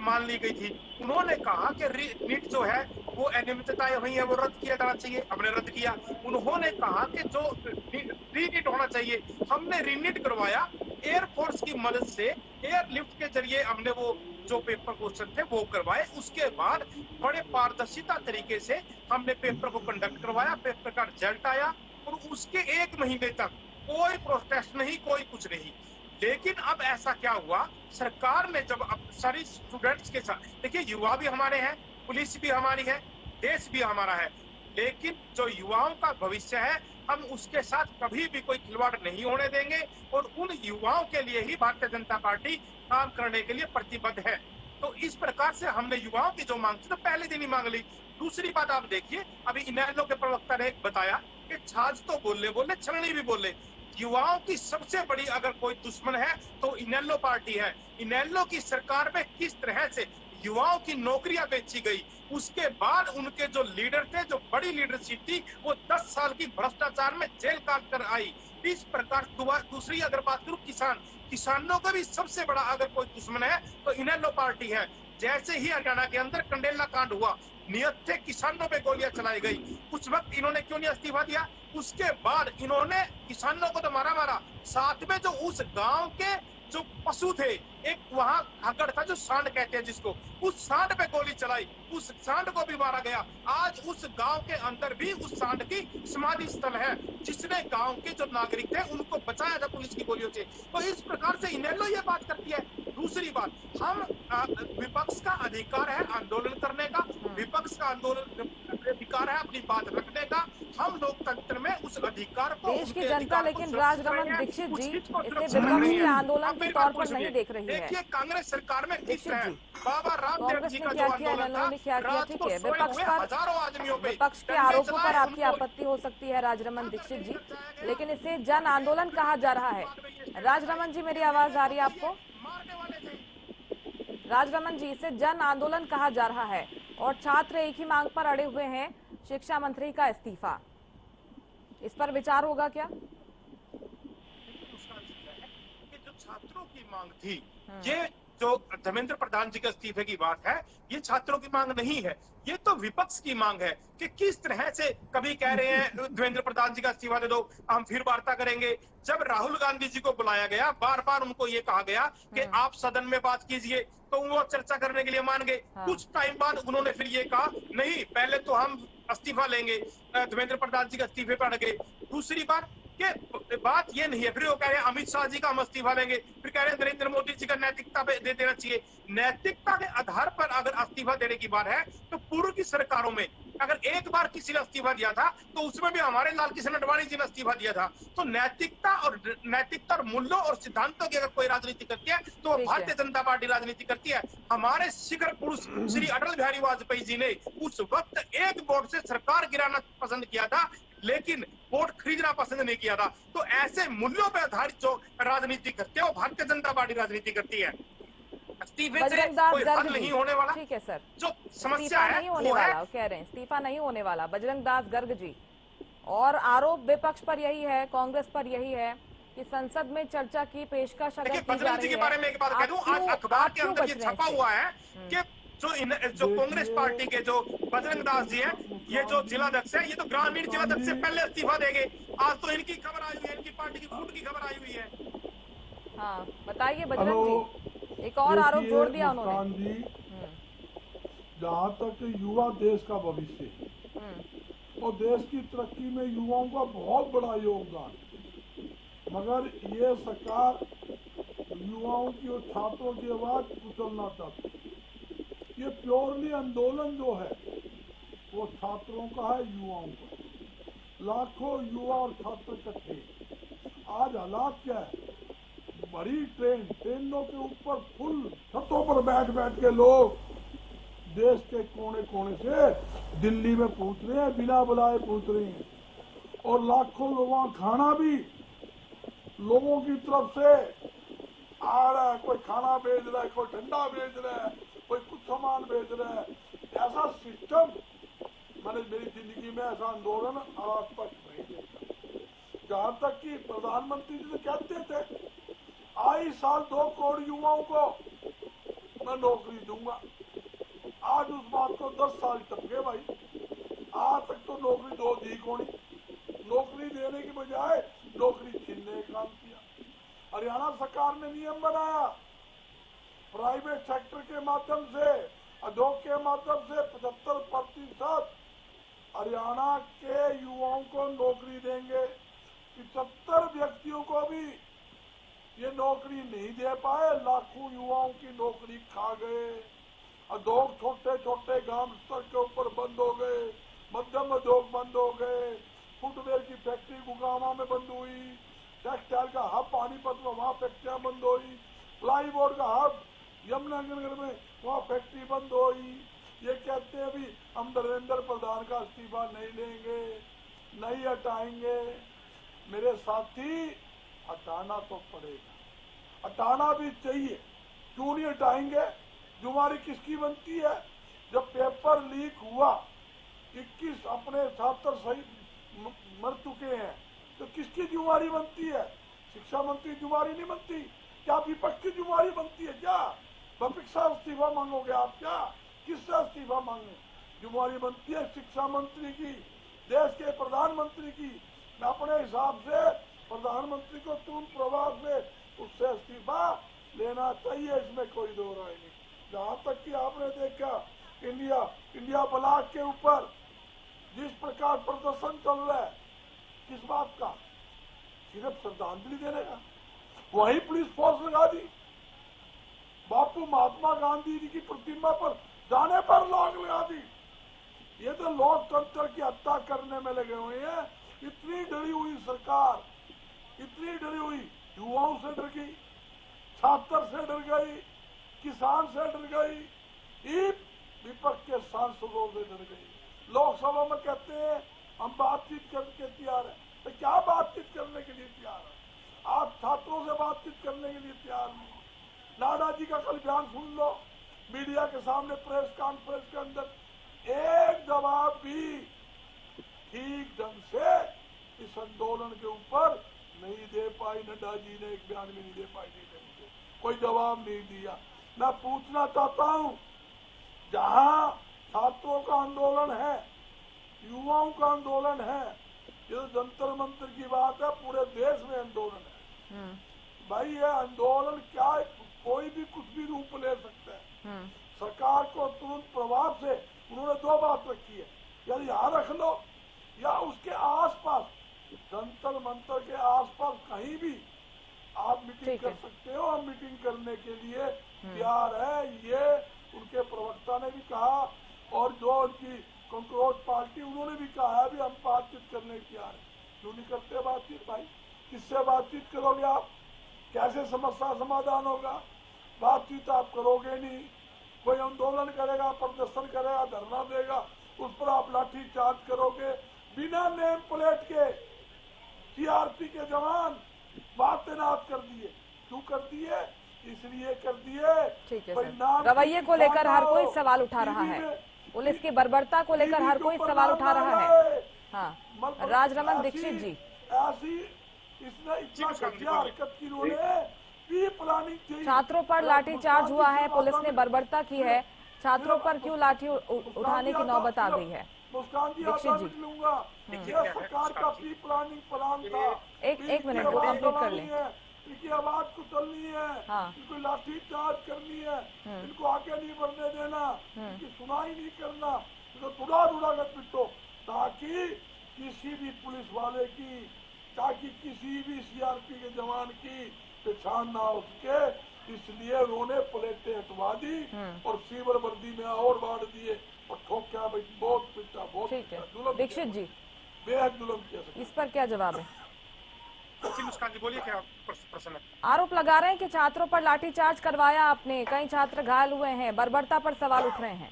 मान ली गई थी। उन्होंने कहा कि नीट जो है वो अनियमितताएं हुई है, वो रद्द किया जाना चाहिए, हमने रद्द किया। उन्होंने कहा कि जो रीनीट होना चाहिए, हमने रीनीट करवाया। एयरफोर्स की मदद से एयरलिफ्ट के जरिए हमने वो जो पेपर क्वेश्चन थे वो करवाए। उसके बाद बड़े पारदर्शिता तरीके से हमने पेपर को कंडक्ट करवाया, पेपर का रिजल्ट आया और उसके 1 महीने तक कोई प्रोटेस्ट नहीं, कोई कुछ नहीं। लेकिन अब ऐसा क्या हुआ, सरकार ने जब अब सारी स्टूडेंट्स के साथ, देखिए युवा भी हमारे हैं, पुलिस भी हमारी है, देश भी हमारा है, लेकिन जो युवाओं का भविष्य है हम उसके साथ कभी भी कोई खिलवाड़ नहीं होने देंगे और उन युवाओं के लिए ही भारतीय जनता पार्टी काम करने के लिए प्रतिबद्ध है। तो इस प्रकार से हमने युवाओं की जो मांग थी तो पहले दिन ही मांग ली। दूसरी बात आप देखिए, अभी इनेलो के प्रवक्ता ने बताया कि छाछ तो बोले छलनी भी बोले। युवाओं की सबसे बड़ी अगर कोई दुश्मन है तो इनेलो पार्टी है। इनेलो की सरकार में किस तरह से युवाओं की नौकरियां बेची गई, उसके बाद उनके जो लीडर थे, जो बड़ी लीडरशिप थी, वो 10 साल की भ्रष्टाचार में जेल काट कर आई। इस प्रकार दूसरी अगर बात करूं, किसानों का भी सबसे बड़ा अगर कोई दुश्मन है तो इनेलो पार्टी है। जैसे ही हरियाणा के अंदर कंडेला कांड हुआ, निहत्थे किसानों पे गोलियां चलाई गई, उस वक्त इन्होंने क्यों नहीं इस्तीफा दिया? उसके बाद इन्होंने किसानों को तो मारा, साथ में जो उस गांव के जो पशु थे, एक वहां हाकड़ था जो सांड कहते हैं जिसको, उस सांड पे गोली चलाई, उस सांड को भी मारा गया। आज उस गांव के अंदर भी उस सांड की समाधि स्थल है जिसने गांव के जो नागरिक थे उनको बचाया था पुलिस की गोलियों से। तो इस प्रकार से इनेलो ये बात करती है। दूसरी बात, हम विपक्ष का अधिकार है आंदोलन करने का, विपक्ष का आंदोलन अधिकार है अपनी बात रखने का। हम लोकतंत्र में उस अधिकार को, देश की जनता लेकिन राजरमन दीक्षित जी इसे विपक्ष के आंदोलन के तौर पर नहीं देख रही है। देखिए कांग्रेस सरकार में किस तरह बाबा रामदेव कांग्रेस जी ने का क्या जो किया, आंदोलन इनेलो ने क्या था, किया, रात ठीक को है। सोए हुए हजारों आदमियों पे विपक्ष के डंडे आरोपों पर चलाए, आपकी उनको आपत्ति हो सकती है राजरमन दीक्षित जी, लेकिन इसे जन आंदोलन कहा जा रहा है। राजरमन जी मेरी आवाज आ रही है आपको? मारने वाले थे। राजरमन जी, इसे जन आंदोलन कहा जा रहा है और छात्र एक ही मांग पर अड़े हुए हैं, शिक्षा मंत्री का इस्तीफा। इस पर विचार होगा क्या? उसका जिक्र है कि जो छात्रों की मांग थी, ये जो धर्मेंद्र प्रधान जी के इस्तीफे की बात है, ये छात्रों की मांग नहीं है, ये तो विपक्ष की मांग है कि किस तरह से कभी कह रहे हैं धर्मेंद्र प्रधान जी का इस्तीफा दे दो, हम फिर वार्ता करेंगे। जब राहुल गांधी जी को बुलाया गया, बार बार उनको ये कहा गया कि आप सदन में बात कीजिए, तो वो चर्चा करने के लिए मान गए। कुछ टाइम बाद उन्होंने फिर ये कहा नहीं, पहले तो हम इस्तीफा लेंगे, धर्मेंद्र प्रधान जी का इस्तीफे पर अड़ गए। दूसरी बात कि बात ये नहीं है, फिर वो कह रहे हैं अमित शाह जी का हम इस्तीफा लेंगे, फिर कह रहे हैं नरेंद्र मोदी जी का नैतिकता पे दे देना चाहिए। नैतिकता के आधार पर अगर इस्तीफा देने की बात है तो पूर्व की सरकारों में अगर एक बार किसी ने इस्तीफा दिया था तो उसमें भी हमारे लाल किशन अडवाणी जी ने इस्तीफा दिया था। तो नैतिकता और मूल्यों और सिद्धांतों की अगर कोई राजनीति करती है तो वो भारतीय जनता पार्टी राजनीति करती है। हमारे शिखर पुरुष श्री अटल बिहारी वाजपेयी जी ने उस वक्त एक वोट से सरकार गिराना पसंद किया था, लेकिन वोट खरीदना पसंद नहीं किया था। तो ऐसे मूल्यों पर आधारित जो राजनीति करते हैं वो भारतीय जनता पार्टी राजनीति करती है। इस्तीफे से कोई हल नहीं होने वाला। ठीक है सर, जो समस्या है नहीं होने वाला, कह रहे हैं इस्तीफा नहीं होने वाला बजरंग दास गर्ग जी। और आरोप विपक्ष पर यही है, कांग्रेस पर यही है कि संसद में चर्चा की पेशकश अगर की जा बजरंग जी रही के बारे में एक बात कह दूं, आज अखबार के अंदर ये छपा हुआ है कि जो कांग्रेस पार्टी के जो बजरंग दास जी हैं, ये जो जिलाध्यक्ष है, ये तो ग्रामीण जिलाध्यक्ष से पहले इस्तीफा देंगे। आज तो इनकी खबर आई हुई है, इनकी पार्टी की फूट की खबर आई हुई है। हाँ बताइए बजरंग जी, एक और आरोप जोड़ दिया उन्होंने जी। जहाँ तक युवा देश का भविष्य और देश की तरक्की में युवाओं का बहुत बड़ा योगदान, मगर ये सरकार युवाओं की और छात्रों की आवाज कुचलना चाहती है। ये प्योरली आंदोलन जो है वो छात्रों का है, युवाओं का। लाखों युवा और छात्र इकट्ठे। आज हालात क्या है, बड़ी ट्रेनों के ऊपर फुल छतों पर बैठ के लोग देश के कोने कोने से दिल्ली में पहुंच रहे हैं, बिना बुलाए पहुंच रहे हैं। और लाखों लोगों का खाना भी लोगों की तरफ से आ रहा है, कोई खाना भेज रहा है, कोई ठंडा भेज रहा है, कोई कुछ सामान भेज रहा है। ऐसा सिस्टम मैंने मेरी जिंदगी में ऐसा आंदोलन आज तक नहीं देखा। जहां तक कि प्रधानमंत्री जी कहते थे आई साल 2 करोड़ युवाओं को मैं नौकरी दूंगा, आज उस बात को 10 साल टप गए भाई। आज तक तो नौकरी 2 दी कोनी, नौकरी देने की बजाय नौकरी छीनने का काम किया। हरियाणा सरकार ने नियम बनाया, प्राइवेट सेक्टर के माध्यम से, उद्योग के माध्यम से 75% हरियाणा के युवाओं को नौकरी देंगे। 75 व्यक्तियों को भी ये नौकरी नहीं दे पाए, लाखों युवाओं की नौकरी खा गए। उद्योग छोटे छोटे गांव स्तर के ऊपर बंद हो गए, मध्यम उद्योग बंद हो गए, फुटवेयर की फैक्ट्री गुगामा में बंद हुई, टेक्सटाइल का हब पानीपत में वहाँ फैक्ट्रियां बंद हुई, प्लाईबोर्ड का हब यमुनानगर में वहाँ फैक्ट्री बंद हुई। ये कहते हैं भी हम नरेंद्र प्रधान का इस्तीफा नहीं लेंगे, नहीं हटाएंगे। मेरे साथी, हटाना तो पड़ेगा, हटाना भी चाहिए। क्यों नहीं हटाएंगे? जुम्मेवारी किसकी बनती है? जब पेपर लीक हुआ, 21 अपने छात्र शहीद मर चुके हैं, तो किसकी जुम्मेवारी बनती है? शिक्षा मंत्री जुम्मेवारी नहीं बनती? क्या विपक्ष की जुम्मेवारी बनती है? क्या विपक्ष से इस्तीफा मांगोगे आप? क्या किससे इस्तीफा मांगे? जुम्मेवारी बनती है शिक्षा मंत्री की, देश के प्रधानमंत्री की। मैं अपने हिसाब से प्रधानमंत्री को तुरंत प्रभाव से उससे इस्तीफा लेना चाहिए, इसमें कोई दो राय नहीं। जहाँ तक कि आपने देखा इंडिया ब्लॉक के ऊपर जिस प्रकार प्रदर्शन चल रहा है, किस बात का? सिर्फ श्रद्धांजलि देने का। वही पुलिस फोर्स लगा दी, बापू महात्मा गांधी जी की प्रतिमा पर जाने पर लाग लगा दी। ये तो लोकतंत्र की हत्या करने में लगे हुए हैं। इतनी डरी हुई सरकार, इतनी डरी हुई, युवाओं से डर गई, छात्र से डर गई, किसान से डर गई, विपक्ष के सांसदों से डर गई। लोकसभा में कहते हैं हम बातचीत करके तैयार है, तो क्या बातचीत करने के लिए तैयार है? आप छात्रों से बातचीत करने के लिए तैयार नहीं। नाडा जी का कल बयान सुन लो, मीडिया के सामने प्रेस कॉन्फ्रेंस के अंदर एक जवाब भी ठीक ढंग से इस आंदोलन के ऊपर नहीं दे पाई। नड्डा जी ने एक बयान भी नहीं दे पाई, कोई जवाब नहीं दिया। मैं पूछना चाहता हूँ, जहाँ छात्रों का आंदोलन है, युवाओं का आंदोलन है, ये तो जंतर मंतर की बात है, पूरे देश में आंदोलन है। भाई ये आंदोलन क्या है? कोई भी कुछ भी रूप ले सकता है। सरकार को तुरंत प्रभाव से उन्होंने दो बात रखी है, या यहाँ रख लो या उसके आसपास, जंतर मंतर के आसपास कहीं भी आप मीटिंग कर सकते हो। हम मीटिंग करने के लिए तैयार है, ये उनके प्रवक्ता ने भी कहा, और जो उनकी कॉन्क्रोच पार्टी उन्होंने भी कहा है भी हम बातचीत करने तैयार है। क्यों नहीं करते बातचीत भाई? किससे बातचीत करोगे आप? कैसे समस्या समाधान होगा? बातचीत आप करोगे नहीं। कोई आंदोलन करेगा, प्रदर्शन करेगा, धरना देगा, उस पर आप लाठी चार्ज करोगे। बिना नेम प्लेट के सीआरपी के जवान वहां तैनात कर दिए। क्यों कर दिए? इसलिए कर दिए, ठीक है सर। रवैये को लेकर हर कोई सवाल उठा रहा है, पुलिस की बर्बरता को लेकर हर कोई सवाल उठा रहा है। हाँ, राजरमन दीक्षित जी, ऐसी इसने इतना घटिया हरकत की, उन्होंने प्लानिंग थी। छात्रों पर लाठीचार्ज हुआ है, पुलिस ने बर्बरता की है, छात्रों पर क्यों लाठी उठाने की नौबत आ गई है? दीक्षित जी, लूंगा, सरकार का प्री प्लानिंग प्लान था। एक मिनट को कंप्लीट कर लें। इनकी आवाज कुचलनी है, इनको लाठी चार्ज करनी है, इनको आगे नहीं बढ़ने देना, इनकी सुनाई नहीं करना, इनको धुड़ा धुड़ा कर पिटो, ताकि किसी भी पुलिस वाले की, ताकि किसी भी सीआरपी के जवान की पहचान ना हो सके। इसलिए उन्होंने प्लेटें हटवा दी और सीवर वर्दी में और बांट दिए और ठोका भाई, बहुत पिटा, बहुत पिटा। दीक्षित जी, बेहद जुल्म किया। इस पर क्या जवाब है? मुस्कान जी बोलिए, क्या प्रश्न है? आरोप लगा रहे हैं कि छात्रों पर लाठीचार्ज करवाया आपने, कई छात्र घायल हुए हैं, बर्बरता पर सवाल उठ रहे हैं।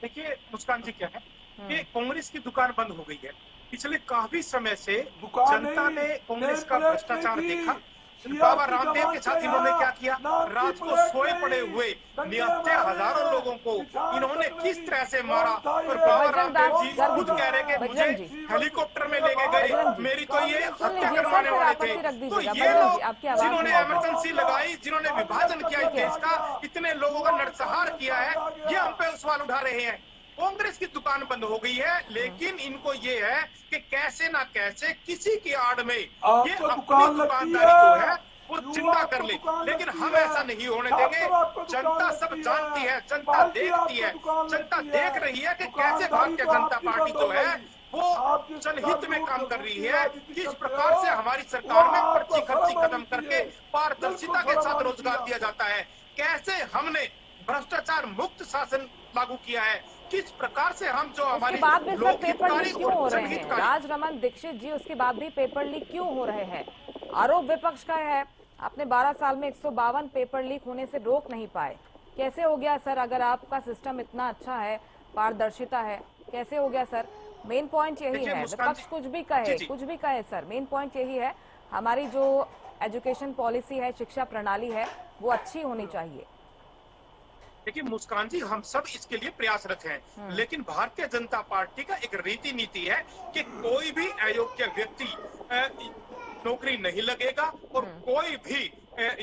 देखिए मुस्कान जी, क्या है कि कांग्रेस की दुकान बंद हो गई है। पिछले काफी समय से जनता ने कांग्रेस का भ्रष्टाचार देखा। बाबा रामदेव के साथ इन्होंने क्या किया? रात को सोए पड़े हुए निहत्थे हजारों लोगों को इन्होंने किस तरह से मारा। और बाबा रामदेव जी खुद कह रहे कि मुझे हेलीकॉप्टर में लेके गए, मेरी तो ये हत्या करवाने वाले थे। तो ये लोग जिन्होंने इमरजेंसी लगाई, जिन्होंने विभाजन किया इस देश का, इतने लोगों का नरसंहार किया है, ये हम पे सवाल उठा रहे हैं। कांग्रेस की दुकान बंद हो गई है, लेकिन इनको ये है कि कैसे ना कैसे किसी की आड़ में ये आपको अपनी दुकान लगती दुकानदारी जो है, है वो युवा चिंता आपको कर ले, दुकान लेकिन लगती हम है, ऐसा नहीं होने छात्र देंगे। आपको दुकान जनता सब लगती जानती है, जनता पार्टी देखती आपको है, दुकान जनता लगती देख रही है कि कैसे दुकानदारी भारतीय तो जनता आपकी पार्टी बंद जो हो है गई। वो आप जिस जनहित में प्रकार काम दूर कर रही दूर है, राजनीति किस करते प्रकार हो, से हमारी सरकार में वो पर्ची आपको खर्ची शर्म खत्म आनी करके चाहिए। पारदर्शिता के बिल्कुल साथ शर्म आनी रोजगार चाहिए दिया जाता है, कैसे हमने भ्रष्टाचार मुक्त शासन लागू किया है, किस प्रकार से हम जो उसके हमारी बाद भी सर पेपर लोकहितकारी लीक क्यों हो और रहे हैं? जनहितकारी राजरमन दीक्षित जी, उसके बाद भी पेपर लीक क्यों हो रहे हैं? आरोप विपक्ष का है, आपने 12 साल में 152 पेपर लीक होने से रोक नहीं पाए। कैसे हो गया सर? अगर आपका सिस्टम इतना अच्छा है, पारदर्शिता है, कैसे हो गया सर? मेन पॉइंट यही देखिए है, मुस्कान विपक्ष जी- कुछ भी कहे, जी। कुछ भी कहे सर, मेन पॉइंट यही है, हमारी जो एजुकेशन पॉलिसी है, शिक्षा प्रणाली है, वो अच्छी होनी चाहिए। देखिए मुस्कान जी, हम सब इसके लिए प्रयासरत हैं, लेकिन भारतीय जनता पार्टी का एक रीति नीति है कि कोई भी अयोग्य व्यक्ति नौकरी नहीं लगेगा और कोई भी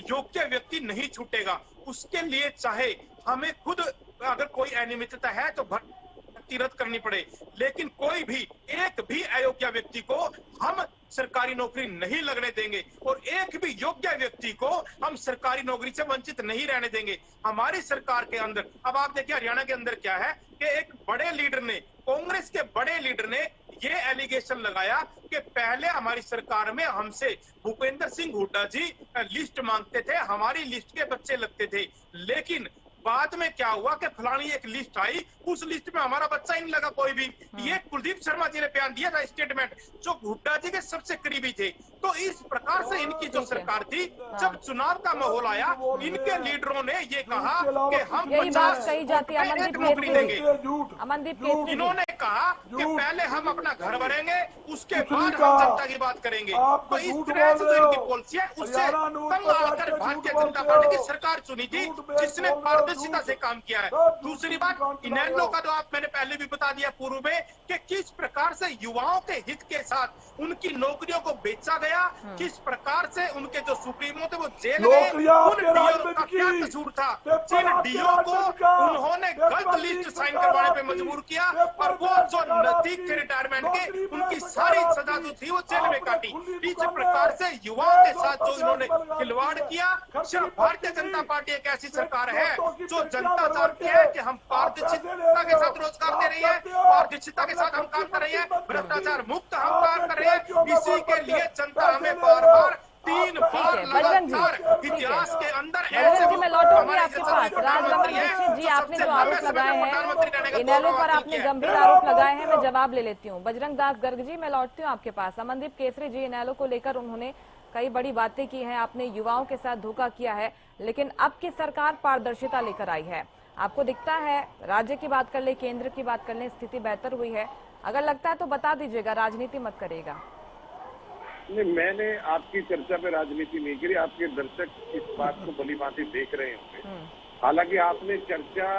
योग्य व्यक्ति नहीं छूटेगा। उसके लिए चाहे हमें खुद अगर कोई अनियमितता है तो भर्ती रद्द करनी पड़े, लेकिन कोई भी एक भी अयोग्य व्यक्ति को हम सरकारी नौकरी नहीं लगने देंगे और एक भी योग्य व्यक्ति को हम सरकारी नौकरी से वंचित नहीं रहने देंगे। हमारी सरकार के अंदर अब आप देखिए हरियाणा के अंदर क्या है कि एक बड़े लीडर ने, कांग्रेस के बड़े लीडर ने ये एलिगेशन लगाया कि पहले हमारी सरकार में हमसे भूपेंद्र सिंह हुड्डा जी लिस्ट मांगते थे, हमारी लिस्ट के बच्चे लगते थे, लेकिन बाद में क्या हुआ कि फलानी एक लिस्ट आई, उस लिस्ट में हमारा बच्चा ही नहीं लगा कोई भी। ये कुलदीप शर्मा जी ने बयान दिया था स्टेटमेंट, जो हुड्डा जी के सबसे करीबी थे। तो इस प्रकार से इनकी जो सरकार थी, जब चुनाव का माहौल आया, इनके लीडरों ने ये कहा कि हम यही बात 50 कही जाती है। एक नौकरी देंगे। अमनदीप केसरी जी, इन्होंने कहा कि पहले हम अपना घर भरेंगे, उसके कुछ नहीं बाद हम कहा। जनता की बात करेंगे। आप तो इस झूठ तरह से बोल जो रहे इनकी हो। पॉलिसी है, उससे हरियाणा न्यूज़ तंग पर आकर जाके भारतीय झूठ जनता बोलते पार्टी हो। की सरकार चुनी थी, झूठ बेच जिसने बोल रहे हो, पारदर्शिता झूठ। से काम किया है। सब झूठ दूसरी की बात, दुकान चला रहे इनेलो हो। का तो आप मैंने पहले भी बता दिया पूर्व में कि किस प्रकार से युवाओं के हित के साथ उनकी नौकरियों को बेचा गया, किस प्रकार से उनके जो सुप्रीमो थे वो जेल गए, नौकरियां उन आपके डीओ राज में का क्या बिकी। कसूर था? पेपर जिन आपके डीओ राज को में बिका। उन्होंने पेपर गलत लीक लिस्ट साइन सरकार करवाने पे आपकी। मजबूर किया पेपर और वो लीक जो सरकार नजदीक आपकी। के रिटायरमेंट नौकरी के में उनकी सरकार सारी आपकी। सजा जो थी वो जेल में आपने काटी। खुली इस दुकानें, प्रकार से युवाओं के एक साथ जो सौ इन्होंने 50 बरगाड़ खिलवाड़ की किया, है। सिर्फ खर्ची भारतीय पट्टी जनता की। पार्टी एक ऐसी एक सरकार है दोस्तों की जो पेटियां जनता भर चाहती के है कि हम आप पैसे ले पारदर्शिता रहे के हो। साथ रोजगार दे आप रही है, करते हो। पारदर्शिता के साथ हम काम कर रही है, भ्रष्टाचार मुक्त हम काम कर रहे हैं। इसी के लिए जनता हमें बार बार 3 बार बजरंग जी, लगातार ठीक है। इतिहास के अंदर बजरंग जी, मैं लौटूंगी हमारे आपके जैसा पास। प्रधानमंत्री राजरमन है, दीक्षित जी, जो आपने सबसे जो लंबे आरोप समय लगाए प्रधानमंत्री रहने का हैं इनेलो गौरव पर हासिल आपने किया है। गंभीर आरोप लगाए हैं, मैं जवाब ले लेती हूँ। बजरंग दास गर्ग जी, मैं लौटती हूँ आपके पास। अमनदीप केसरी जी, इनेलो को लेकर उन्होंने कई बड़ी बातें की हैं, आपने युवाओं के साथ धोखा किया है, लेकिन अब की सरकार पारदर्शिता लेकर आई है। आपको दिखता है, राज्य की बात कर ले, केंद्र की बात कर ले, स्थिति बेहतर हुई है? अगर लगता है तो बता दीजिएगा, राजनीति मत करिएगा। नहीं, मैंने आपकी चर्चा पे राजनीति नहीं करी। आपके दर्शक इस बात को भली भांति देख रहे होंगे। हालांकि आपने चर्चा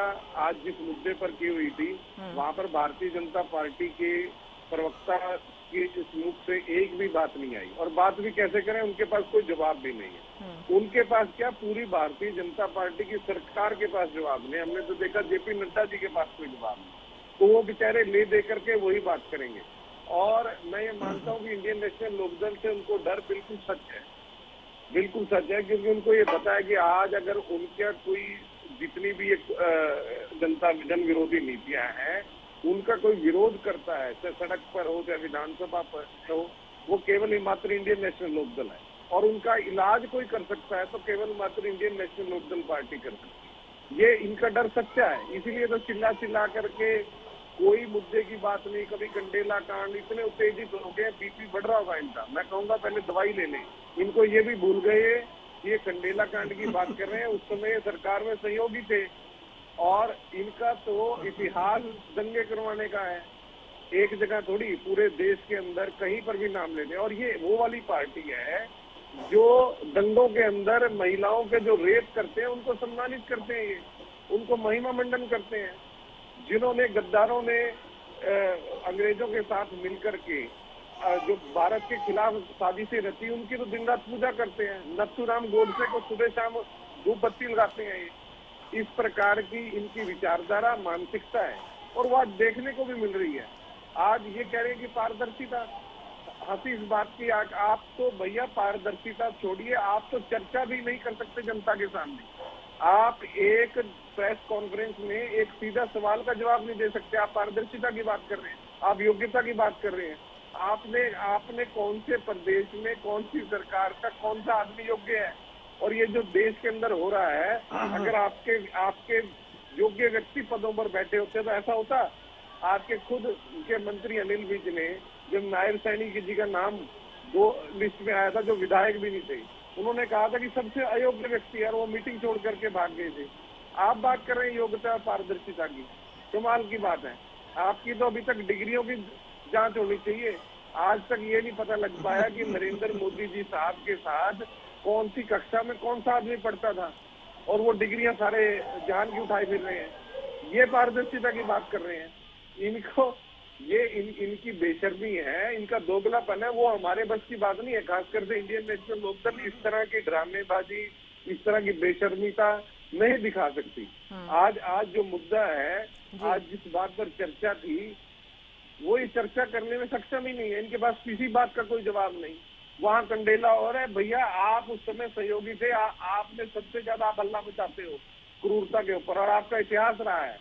आज जिस मुद्दे पर की हुई थी, वहां पर भारतीय जनता पार्टी के प्रवक्ता के इस मुख से एक भी बात नहीं आई, और बात भी कैसे करें, उनके पास कोई जवाब भी नहीं है। उनके पास क्या, पूरी भारतीय जनता पार्टी की सरकार के पास जवाब नहीं। हमने तो देखा जेपी नड्डा जी के पास कोई जवाब नहीं, तो वो बेचारे ले दे करके वही बात करेंगे। और मैं ये मानता हूँ कि इंडियन नेशनल लोकदल से उनको डर बिल्कुल सच है, बिल्कुल सच है, क्योंकि उनको ये पता है कि आज अगर उनका कोई जितनी भी एक जन विरोधी नीतियां हैं, उनका कोई विरोध करता है, चाहे सड़क पर हो चाहे विधानसभा पर हो, वो केवल मात्र इंडियन नेशनल लोकदल है। और उनका इलाज कोई कर सकता है तो केवल मात्र इंडियन नेशनल लोकदल पार्टी कर सकती है। ये इनका डर सच्चा है, इसीलिए तो चिल्ला चिल्ला करके कोई मुद्दे की बात नहीं। कभी कंडेला कांड, इतने उत्तेजित हो गए, बीपी बढ़ रहा होगा इनका। मैं कहूंगा पहले दवाई ले लें। इनको ये भी भूल गए, ये कंडेला कांड की बात कर रहे हैं, उस समय सरकार में सहयोगी थे, और इनका तो इतिहास दंगे करवाने का है। एक जगह थोड़ी, पूरे देश के अंदर कहीं पर भी नाम लेते हैं। और ये वो वाली पार्टी है जो दंगों के अंदर महिलाओं के जो रेप करते हैं उनको सम्मानित करते हैं, ये उनको महिमा मंडन करते हैं। जिन्होंने गद्दारों ने अंग्रेजों के साथ मिलकर के जो भारत के खिलाफ साजिशें रची, उनकी तो दिन रात पूजा करते हैं। नथुराम गोडसे को सुबह शाम धूप बत्ती लगाते हैं। ये इस प्रकार की इनकी विचारधारा, मानसिकता है। और वो आज देखने को भी मिल रही है। आज ये कह रहे हैं कि पारदर्शिता, हंसी इस बात की, आप तो भैया पारदर्शिता छोड़िए, आप तो चर्चा भी नहीं कर सकते जनता के सामने। आप एक प्रेस कॉन्फ्रेंस में एक सीधा सवाल का जवाब नहीं दे सकते। आप पारदर्शिता की बात कर रहे हैं, आप योग्यता की बात कर रहे हैं। आपने कौन से प्रदेश में कौन सी सरकार का कौन सा आदमी योग्य है? और ये जो देश के अंदर हो रहा है, अगर आपके योग्य व्यक्ति पदों पर बैठे होते तो ऐसा होता? आपके खुद के मंत्री अनिल विज ने जब नायब सैनी जी का नाम 2 लिस्ट में आया था, जो विधायक भी नहीं थे, उन्होंने कहा था कि सबसे अयोग्य व्यक्ति है, और वो मीटिंग छोड़ करके भाग गए थे। आप बात कर रहे हैं योग्यता और पारदर्शिता की, कमाल की बात है। आपकी तो अभी तक डिग्रियों की जांच होनी चाहिए। आज तक ये नहीं पता लग पाया कि नरेंद्र मोदी जी साहब के साथ कौन सी कक्षा में कौन सा आदमी पढ़ता था, और वो डिग्रियां सारे जान की उठाए फिर रहे हैं। ये पारदर्शिता की बात कर रहे हैं। इनको इनकी बेशर्मी है, इनका दोगलापन है, वो हमारे बस की बात नहीं है। खासकर से इंडियन नेशनल लोकदल इस तरह की ड्रामेबाजी, इस तरह की बेशर्मीता नहीं दिखा सकती। आज जो मुद्दा है, आज जिस बात पर चर्चा थी, वो इस चर्चा करने में सक्षम ही नहीं है। इनके पास किसी बात का कोई जवाब नहीं। वहाँ कंडेला और है भैया, आप उस समय सहयोगी थे, आपने सबसे ज्यादा आप हल्ला मचाते हो क्रूरता के ऊपर, और आपका इतिहास रहा है।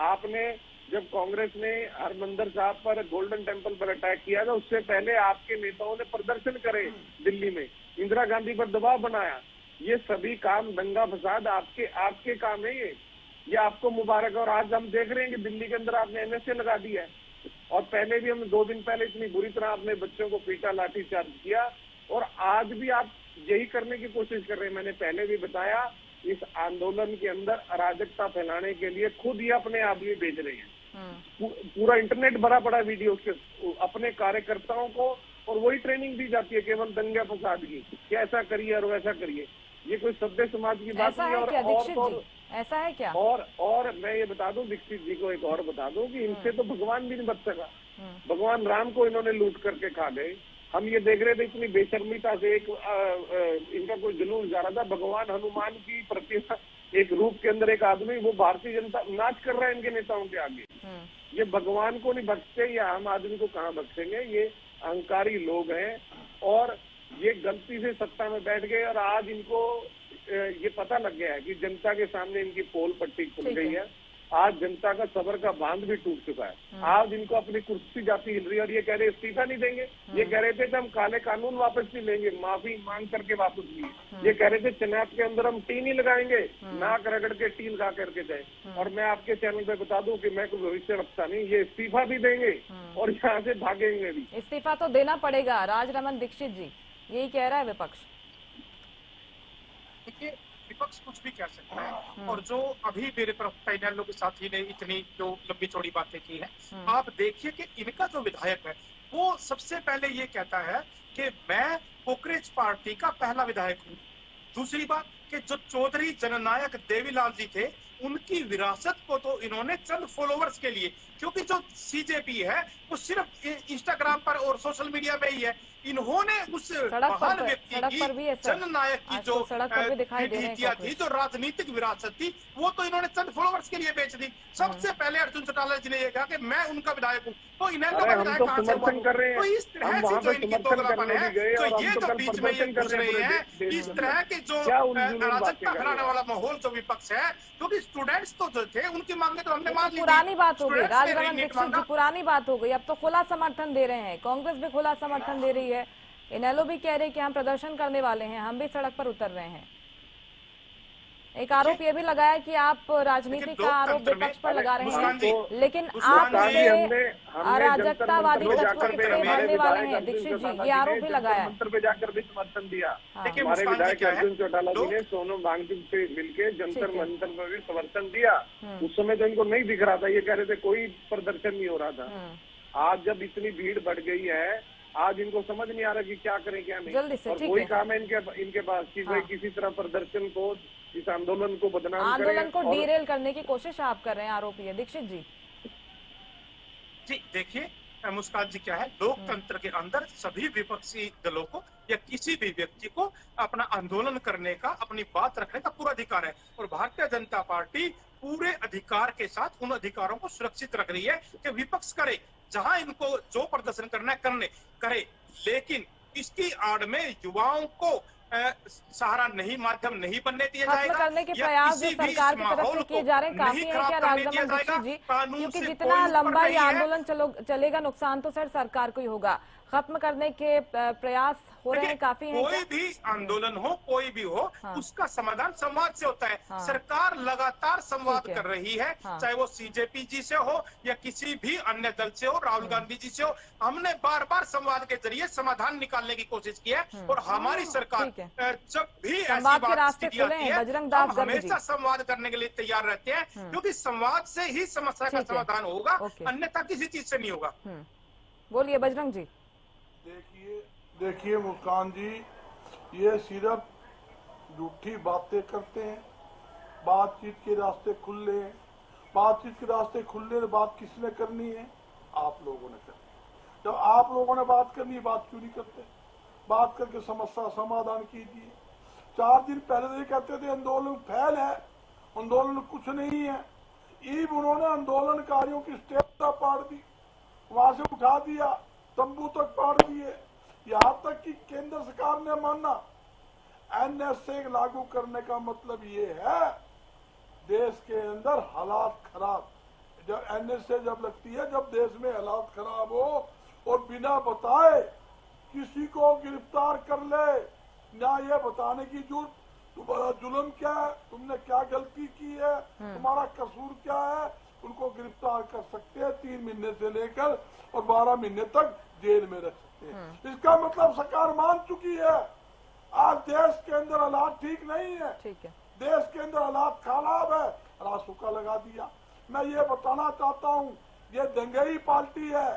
आपने जब कांग्रेस ने हरमंदिर साहब पर, गोल्डन टेम्पल पर अटैक किया था, उससे पहले आपके नेताओं ने प्रदर्शन करे दिल्ली में, इंदिरा गांधी पर दबाव बनाया। ये सभी काम, दंगा फसाद आपके काम है ये आपको मुबारक। और आज हम देख रहे हैं कि दिल्ली के अंदर आपने NSA लगा दिया है, और पहले भी हम 2 दिन पहले इतनी बुरी तरह आपने बच्चों को पीटा, लाठीचार्ज किया, और आज भी आप यही करने की कोशिश कर रहे हैं। मैंने पहले भी बताया, इस आंदोलन के अंदर अराजकता फैलाने के लिए खुद ही अपने आदमी भेज रहे हैं। पूरा इंटरनेट भरा पड़ा वीडियो के अपने कार्यकर्ताओं को, और वही ट्रेनिंग दी जाती है केवल दंगे फसाद की, कि ऐसा करिए और वैसा करिए। ये कोई सभ्य समाज की बात नहीं है। और ऐसा है क्या? और मैं ये बता दूं दीक्षित जी को, एक और बता दूं कि इनसे तो भगवान भी नहीं बच सका। भगवान राम को इन्होंने लूट करके खा गए। हम ये देख रहे थे इतनी बेशर्मीता से इनका कोई जुलूस जा रहा था, भगवान हनुमान की प्रतिमा, एक रूप के अंदर एक आदमी, वो भारतीय जनता नाच कर रहा है इनके नेताओं के आगे। ये भगवान को नहीं बख्शते, या आम आदमी को कहाँ बख्शेंगे? ये अहंकारी लोग हैं, और ये गलती से सत्ता में बैठ गए, और आज इनको ये पता लग गया है कि जनता के सामने इनकी पोल पट्टी खुल गई है। आज जनता का सबर का बांध भी टूट चुका है। आज इनको अपनी कुर्सी जाती हिल रही है, और ये कह रहे इस्तीफा नहीं देंगे। ये कह रहे थे कि हम काले कानून वापस नहीं लेंगे, माफी मांग करके वापस लिए। ये कह रहे थे चुनाव के अंदर हम टी नहीं लगाएंगे, नाक रगड़ के टी लगा करके जाए। और मैं आपके चैनल पे बता दूं कि मैं कोई भविष्य रखता नहीं, ये इस्तीफा भी देंगे और यहाँ से भागेंगे भी। इस्तीफा तो देना पड़ेगा। राजरमन दीक्षित जी, यही कह रहा है विपक्ष। देखिए, विपक्ष कुछ भी कह सकता है, और जो अभी मेरे पैनल के साथी ने इतनी जो लंबी चौड़ी बातें की है, आप देखिए कि इनका जो विधायक है वो सबसे पहले ये कहता है कि मैं पोकरेज पार्टी का पहला विधायक हूँ। दूसरी बात कि जो चौधरी जननायक देवीलाल जी थे, उनकी विरासत को तो इन्होंने चंद फॉलोवर्स के लिए, क्योंकि जो सीजेपी है वो सिर्फ इंस्टाग्राम पर और सोशल मीडिया में ही है, इन्होंने उस महान व्यक्ति की, जननायक की जो नीतियां थी, जो राजनीतिक विरासत थी, वो तो इन्होंने चंद फॉलोवर्स के लिए बेच दी। सबसे पहले अर्जुन चौटाला जी ने ये कहा कि मैं उनका विधायक हूँ, तो इन्हें तो इस तरह की जो इनकी दोगलापन है, तो ये जो बीच में ये घुस रहे हैं, इस तरह के जो अराजकता फैलाने वाला माहौल जो विपक्ष है, क्योंकि स्टूडेंट्स तो जो थे उनकी मांगे तो हमने मान ली। पुरानी बात हो गई राजरमन दीक्षित जी, पुरानी बात हो गई। अब तो खुला समर्थन दे रहे हैं, कांग्रेस भी खुला समर्थन दे रही है, इनेलो भी कह रहे हैं कि हम प्रदर्शन करने वाले हैं, हम भी सड़क पर उतर रहे हैं। एक आरोप ये भी लगाया कि आप राजनीति का आरोप विपक्ष पर लगा रहे हैं, लेकिन आप अराजकतावादी तत्व किससे मानने वाले हैं दीक्षित जी, ये आरोप भी लगाया। मंत्र पे जाकर भी समर्थन दिया। हमारे विधायक अर्जुन चौटाला जी ने सोनम वांगचुक से मिलकर जंतर मंतर पर भी समर्थन दिया। उस समय तो इनको नहीं दिख रहा था, ये कह रहे थे कोई प्रदर्शन नहीं हो रहा था। आज जब इतनी भीड़ बढ़ गई है, आज इनको समझ नहीं आ रहा कि क्या करें क्या नहीं, और वही काम है इनके पास कि भाई किसी तरह प्रदर्शन को, इस आंदोलन को बदनाम करें, आंदोलन को डीरेल करने की कोशिश आप कर रहे हैं, आरोपी है दीक्षित जी। जी देखिए, मुस्कान जी क्या है, लोकतंत्र के अंदर सभी विपक्षी दलों को या किसी भी व्यक्ति को अपना आंदोलन करने का, अपनी बात रखने का पूरा अधिकार है। और भारतीय जनता पार्टी पूरे अधिकार के साथ उन अधिकारों को सुरक्षित रख रही है कि विपक्ष करे, जहां इनको जो प्रदर्शन करना है करे, लेकिन इसकी आड़ में युवाओं को सहारा नहीं, माध्यम नहीं बनने दिया जाएगा। करने के प्रयास जो सरकार की तरफ से किए जा रहे हैं काफी है क्या राजरमन दीक्षित जी? क्योंकि जितना लंबा ये आंदोलन चलेगा नुकसान तो सर सरकार को ही होगा। खत्म करने के प्रयास हो रहे हैं काफी हैं कोई भी आंदोलन हो, कोई भी हो, उसका समाधान संवाद से होता है। सरकार लगातार संवाद कर रही है, चाहे वो सीजेपी जी से हो या किसी भी अन्य दल से हो, राहुल गांधी जी से हो। हमने बार बार संवाद के जरिए समाधान निकालने की कोशिश की है और हमारी सरकार जब भी ऐसी बात स्थिति आती है हम हमेशा संवाद करने के लिए तैयार रहते हैं, क्योंकि संवाद से ही समस्या का समाधान होगा, अन्यथा किसी चीज से नहीं होगा। बोलिए बजरंग जी। देखिए मुस्कान जी, ये सिर्फ झूठी बातें करते हैं, बातचीत के रास्ते खुले हैं। बातचीत के रास्ते खुले, बात किसने करनी है? आप लोगों ने करनी। जब आप लोगों ने बात करनी, बात क्यों नहीं करते? बात करके समस्या समाधान कीजिए। 4 दिन पहले तो ये कहते थे आंदोलन फैल है, आंदोलन कुछ नहीं है। उन्होंने आंदोलनकारियों की स्टेज पाड़ दी, वहां से उठा दिया, तंबू तक पाड़ दिए। यहाँ तक कि केंद्र सरकार ने माना एनएसए लागू करने का मतलब ये है देश के अंदर हालात खराब। जब एनएसए जब लगती है, जब देश में हालात खराब हो और बिना बताए किसी को गिरफ्तार कर ले, ना ये बताने की जरूरत तुम्हारा जुल्म क्या है, तुमने क्या गलती की है, तुम्हारा कसूर क्या है, उनको गिरफ्तार कर सकते हैं 3 महीने से लेकर और 12 महीने तक जेल में रख सकते हैं। इसका मतलब सरकार मान चुकी है आज देश के अंदर हालात ठीक नहीं है, देश के अंदर हालात खराब है, रासुका लगा दिया। मैं ये बताना चाहता हूँ, ये दंगई पार्टी है,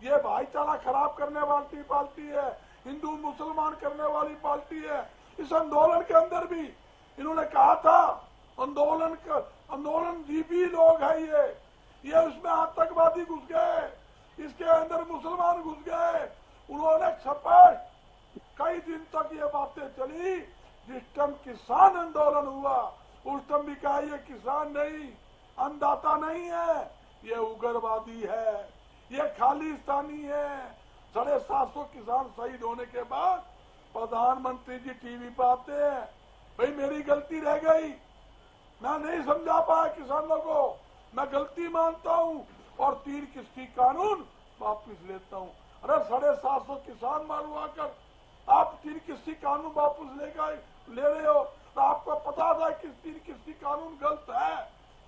ये भाईचारा खराब करने वाली पार्टी है, हिंदू मुसलमान करने वाली पार्टी है। इस आंदोलन के अंदर भी इन्होंने कहा था आंदोलन जीवी लोग है, ये उसमें आतंकवादी घुस गए, इसके अंदर मुसलमान घुस गए। उन्होंने छप्पर कई दिन तक ये बातें चली। जिस टाइम किसान आंदोलन हुआ उस टाइम भी कहा ये किसान नहीं, अन्नदाता नहीं है, ये उग्रवादी है, ये खालिस्तानी है। 750 किसान शहीद होने के बाद प्रधानमंत्री जी टीवी पर आते हैं, भाई मेरी गलती रह गई, मैं नहीं समझा पाया किसानों को, मैं गलती मानता हूँ और 3 किस्ती कानून वापस लेता हूँ। अरे 750 किसान मारवा कर आप 3 किस्ती कानून वापस ले रहे हो, तो आपको पता था कि 3 किस्ती कानून गलत है,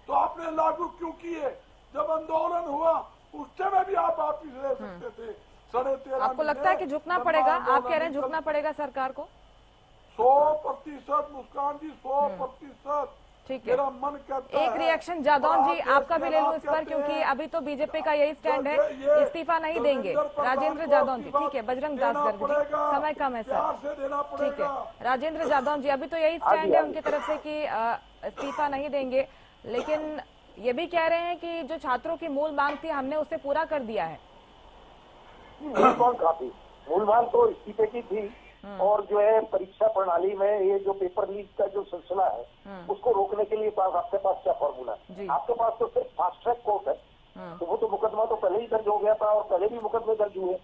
तो आपने लागू क्यों किए? जब आंदोलन हुआ उस समय भी आप वापस ले सकते थे। 13.5 आपको लगता है कि झुकना पड़ेगा? आप कह रहे हैं झुकना पड़ेगा सरकार को? 100% मुस्कान जी, 100%। ठीक है, मन कहता है। एक रिएक्शन जादौन जी आपका भी ले लूं इस पर, क्योंकि अभी तो बीजेपी का यही स्टैंड है, इस्तीफा नहीं देंगे। राजेंद्र जादौन जी, ठीक है, बजरंग दास गर्ग जी, समय कम है सर, ठीक है। राजेंद्र जादौन जी, अभी तो यही स्टैंड है उनकी तरफ से कि इस्तीफा नहीं देंगे, लेकिन ये भी कह रहे हैं कि जो छात्रों की मूल मांग थी हमने उसे पूरा कर दिया है। मूल मांग तो इस्तीफे की थी और जो है परीक्षा प्रणाली में ये जो पेपर लीक का जो सिलसिला है उसको रोकने के लिए आपके पास क्या फॉर्मूला है? आपके पास तो सिर्फ फास्ट ट्रैक कोर्ट है, तो वो तो मुकदमा तो पहले ही दर्ज हो गया था और पहले भी मुकदमे दर्ज हुए।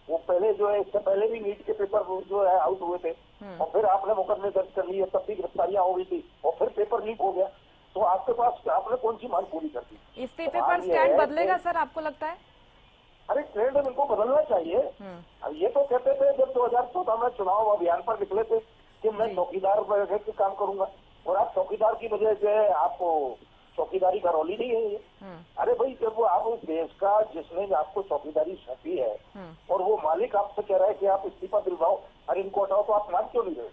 वो पहले जो है इससे पहले भी नीट के पेपर जो है आउट हुए थे और फिर आपने मुकदमे दर्ज कर लिए, तब भी गिरफ्तारियां हो गई थी और फिर पेपर लीक हो गया। तो आपके पास आपने कौन सी मांग पूरी कर दी? इस्तीफे पर स्टैंड बदलेगा सर, आपको लगता है? अरे ट्रेंड इनको बदलना चाहिए। अब ये तो कहते थे जब 2014 में चुनाव अभियान पर निकले थे कि मैं चौकीदार के काम करूंगा, और आप चौकीदार की वजह से आपको चौकीदारी का रोल ही नहीं है ये। अरे भाई, जब वो आप उस देश का जिसने आपको चौकीदारी सौंपी है और वो मालिक आपसे कह रहा है कि आप इस्तीफा दिलवाओ और इनको हटाओ, तो आप मान क्यों नहीं रहे?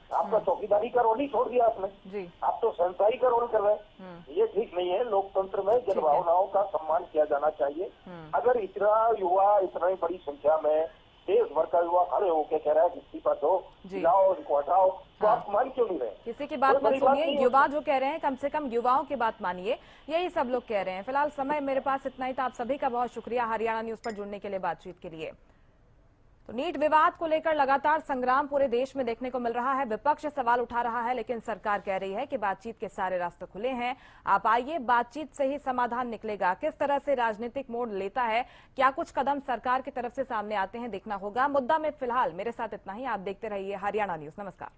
आपका चौकीदारी का रोल ही छोड़ दिया आपने, आप तो संस्थाई का रोल कर रहे हैं। ये ठीक नहीं है। लोकतंत्र में जनभावनाओं का सम्मान किया जाना चाहिए। अगर इतना युवा इतनी बड़ी संख्या में देश भर का युवा खड़े होकर कह रहा है कि इस्तीफा दो, जी। लाओ, इनको हटाओ, तो हाँ। आप मान क्यों नहीं रहे? किसी की बात कोई मत बड़ी बात सुनिए, नहीं है। युवा जो कह रहे हैं कम से कम युवाओं की बात मानिए, यही सब लोग कह रहे हैं। फिलहाल समय मेरे पास इतना ही था। आप सभी का बहुत शुक्रिया हरियाणा न्यूज पर जुड़ने के लिए, बातचीत के लिए। तो नीट विवाद को लेकर लगातार संग्राम पूरे देश में देखने को मिल रहा है। विपक्ष सवाल उठा रहा है, लेकिन सरकार कह रही है कि बातचीत के सारे रास्ते खुले हैं। आप आइए, बातचीत से ही समाधान निकलेगा। किस तरह से राजनीतिक मोड़ लेता है, क्या कुछ कदम सरकार की तरफ से सामने आते हैं, देखना होगा। मुद्दा में फिलहाल मेरे साथ इतना ही। आप देखते रहिए हरियाणा न्यूज। नमस्कार।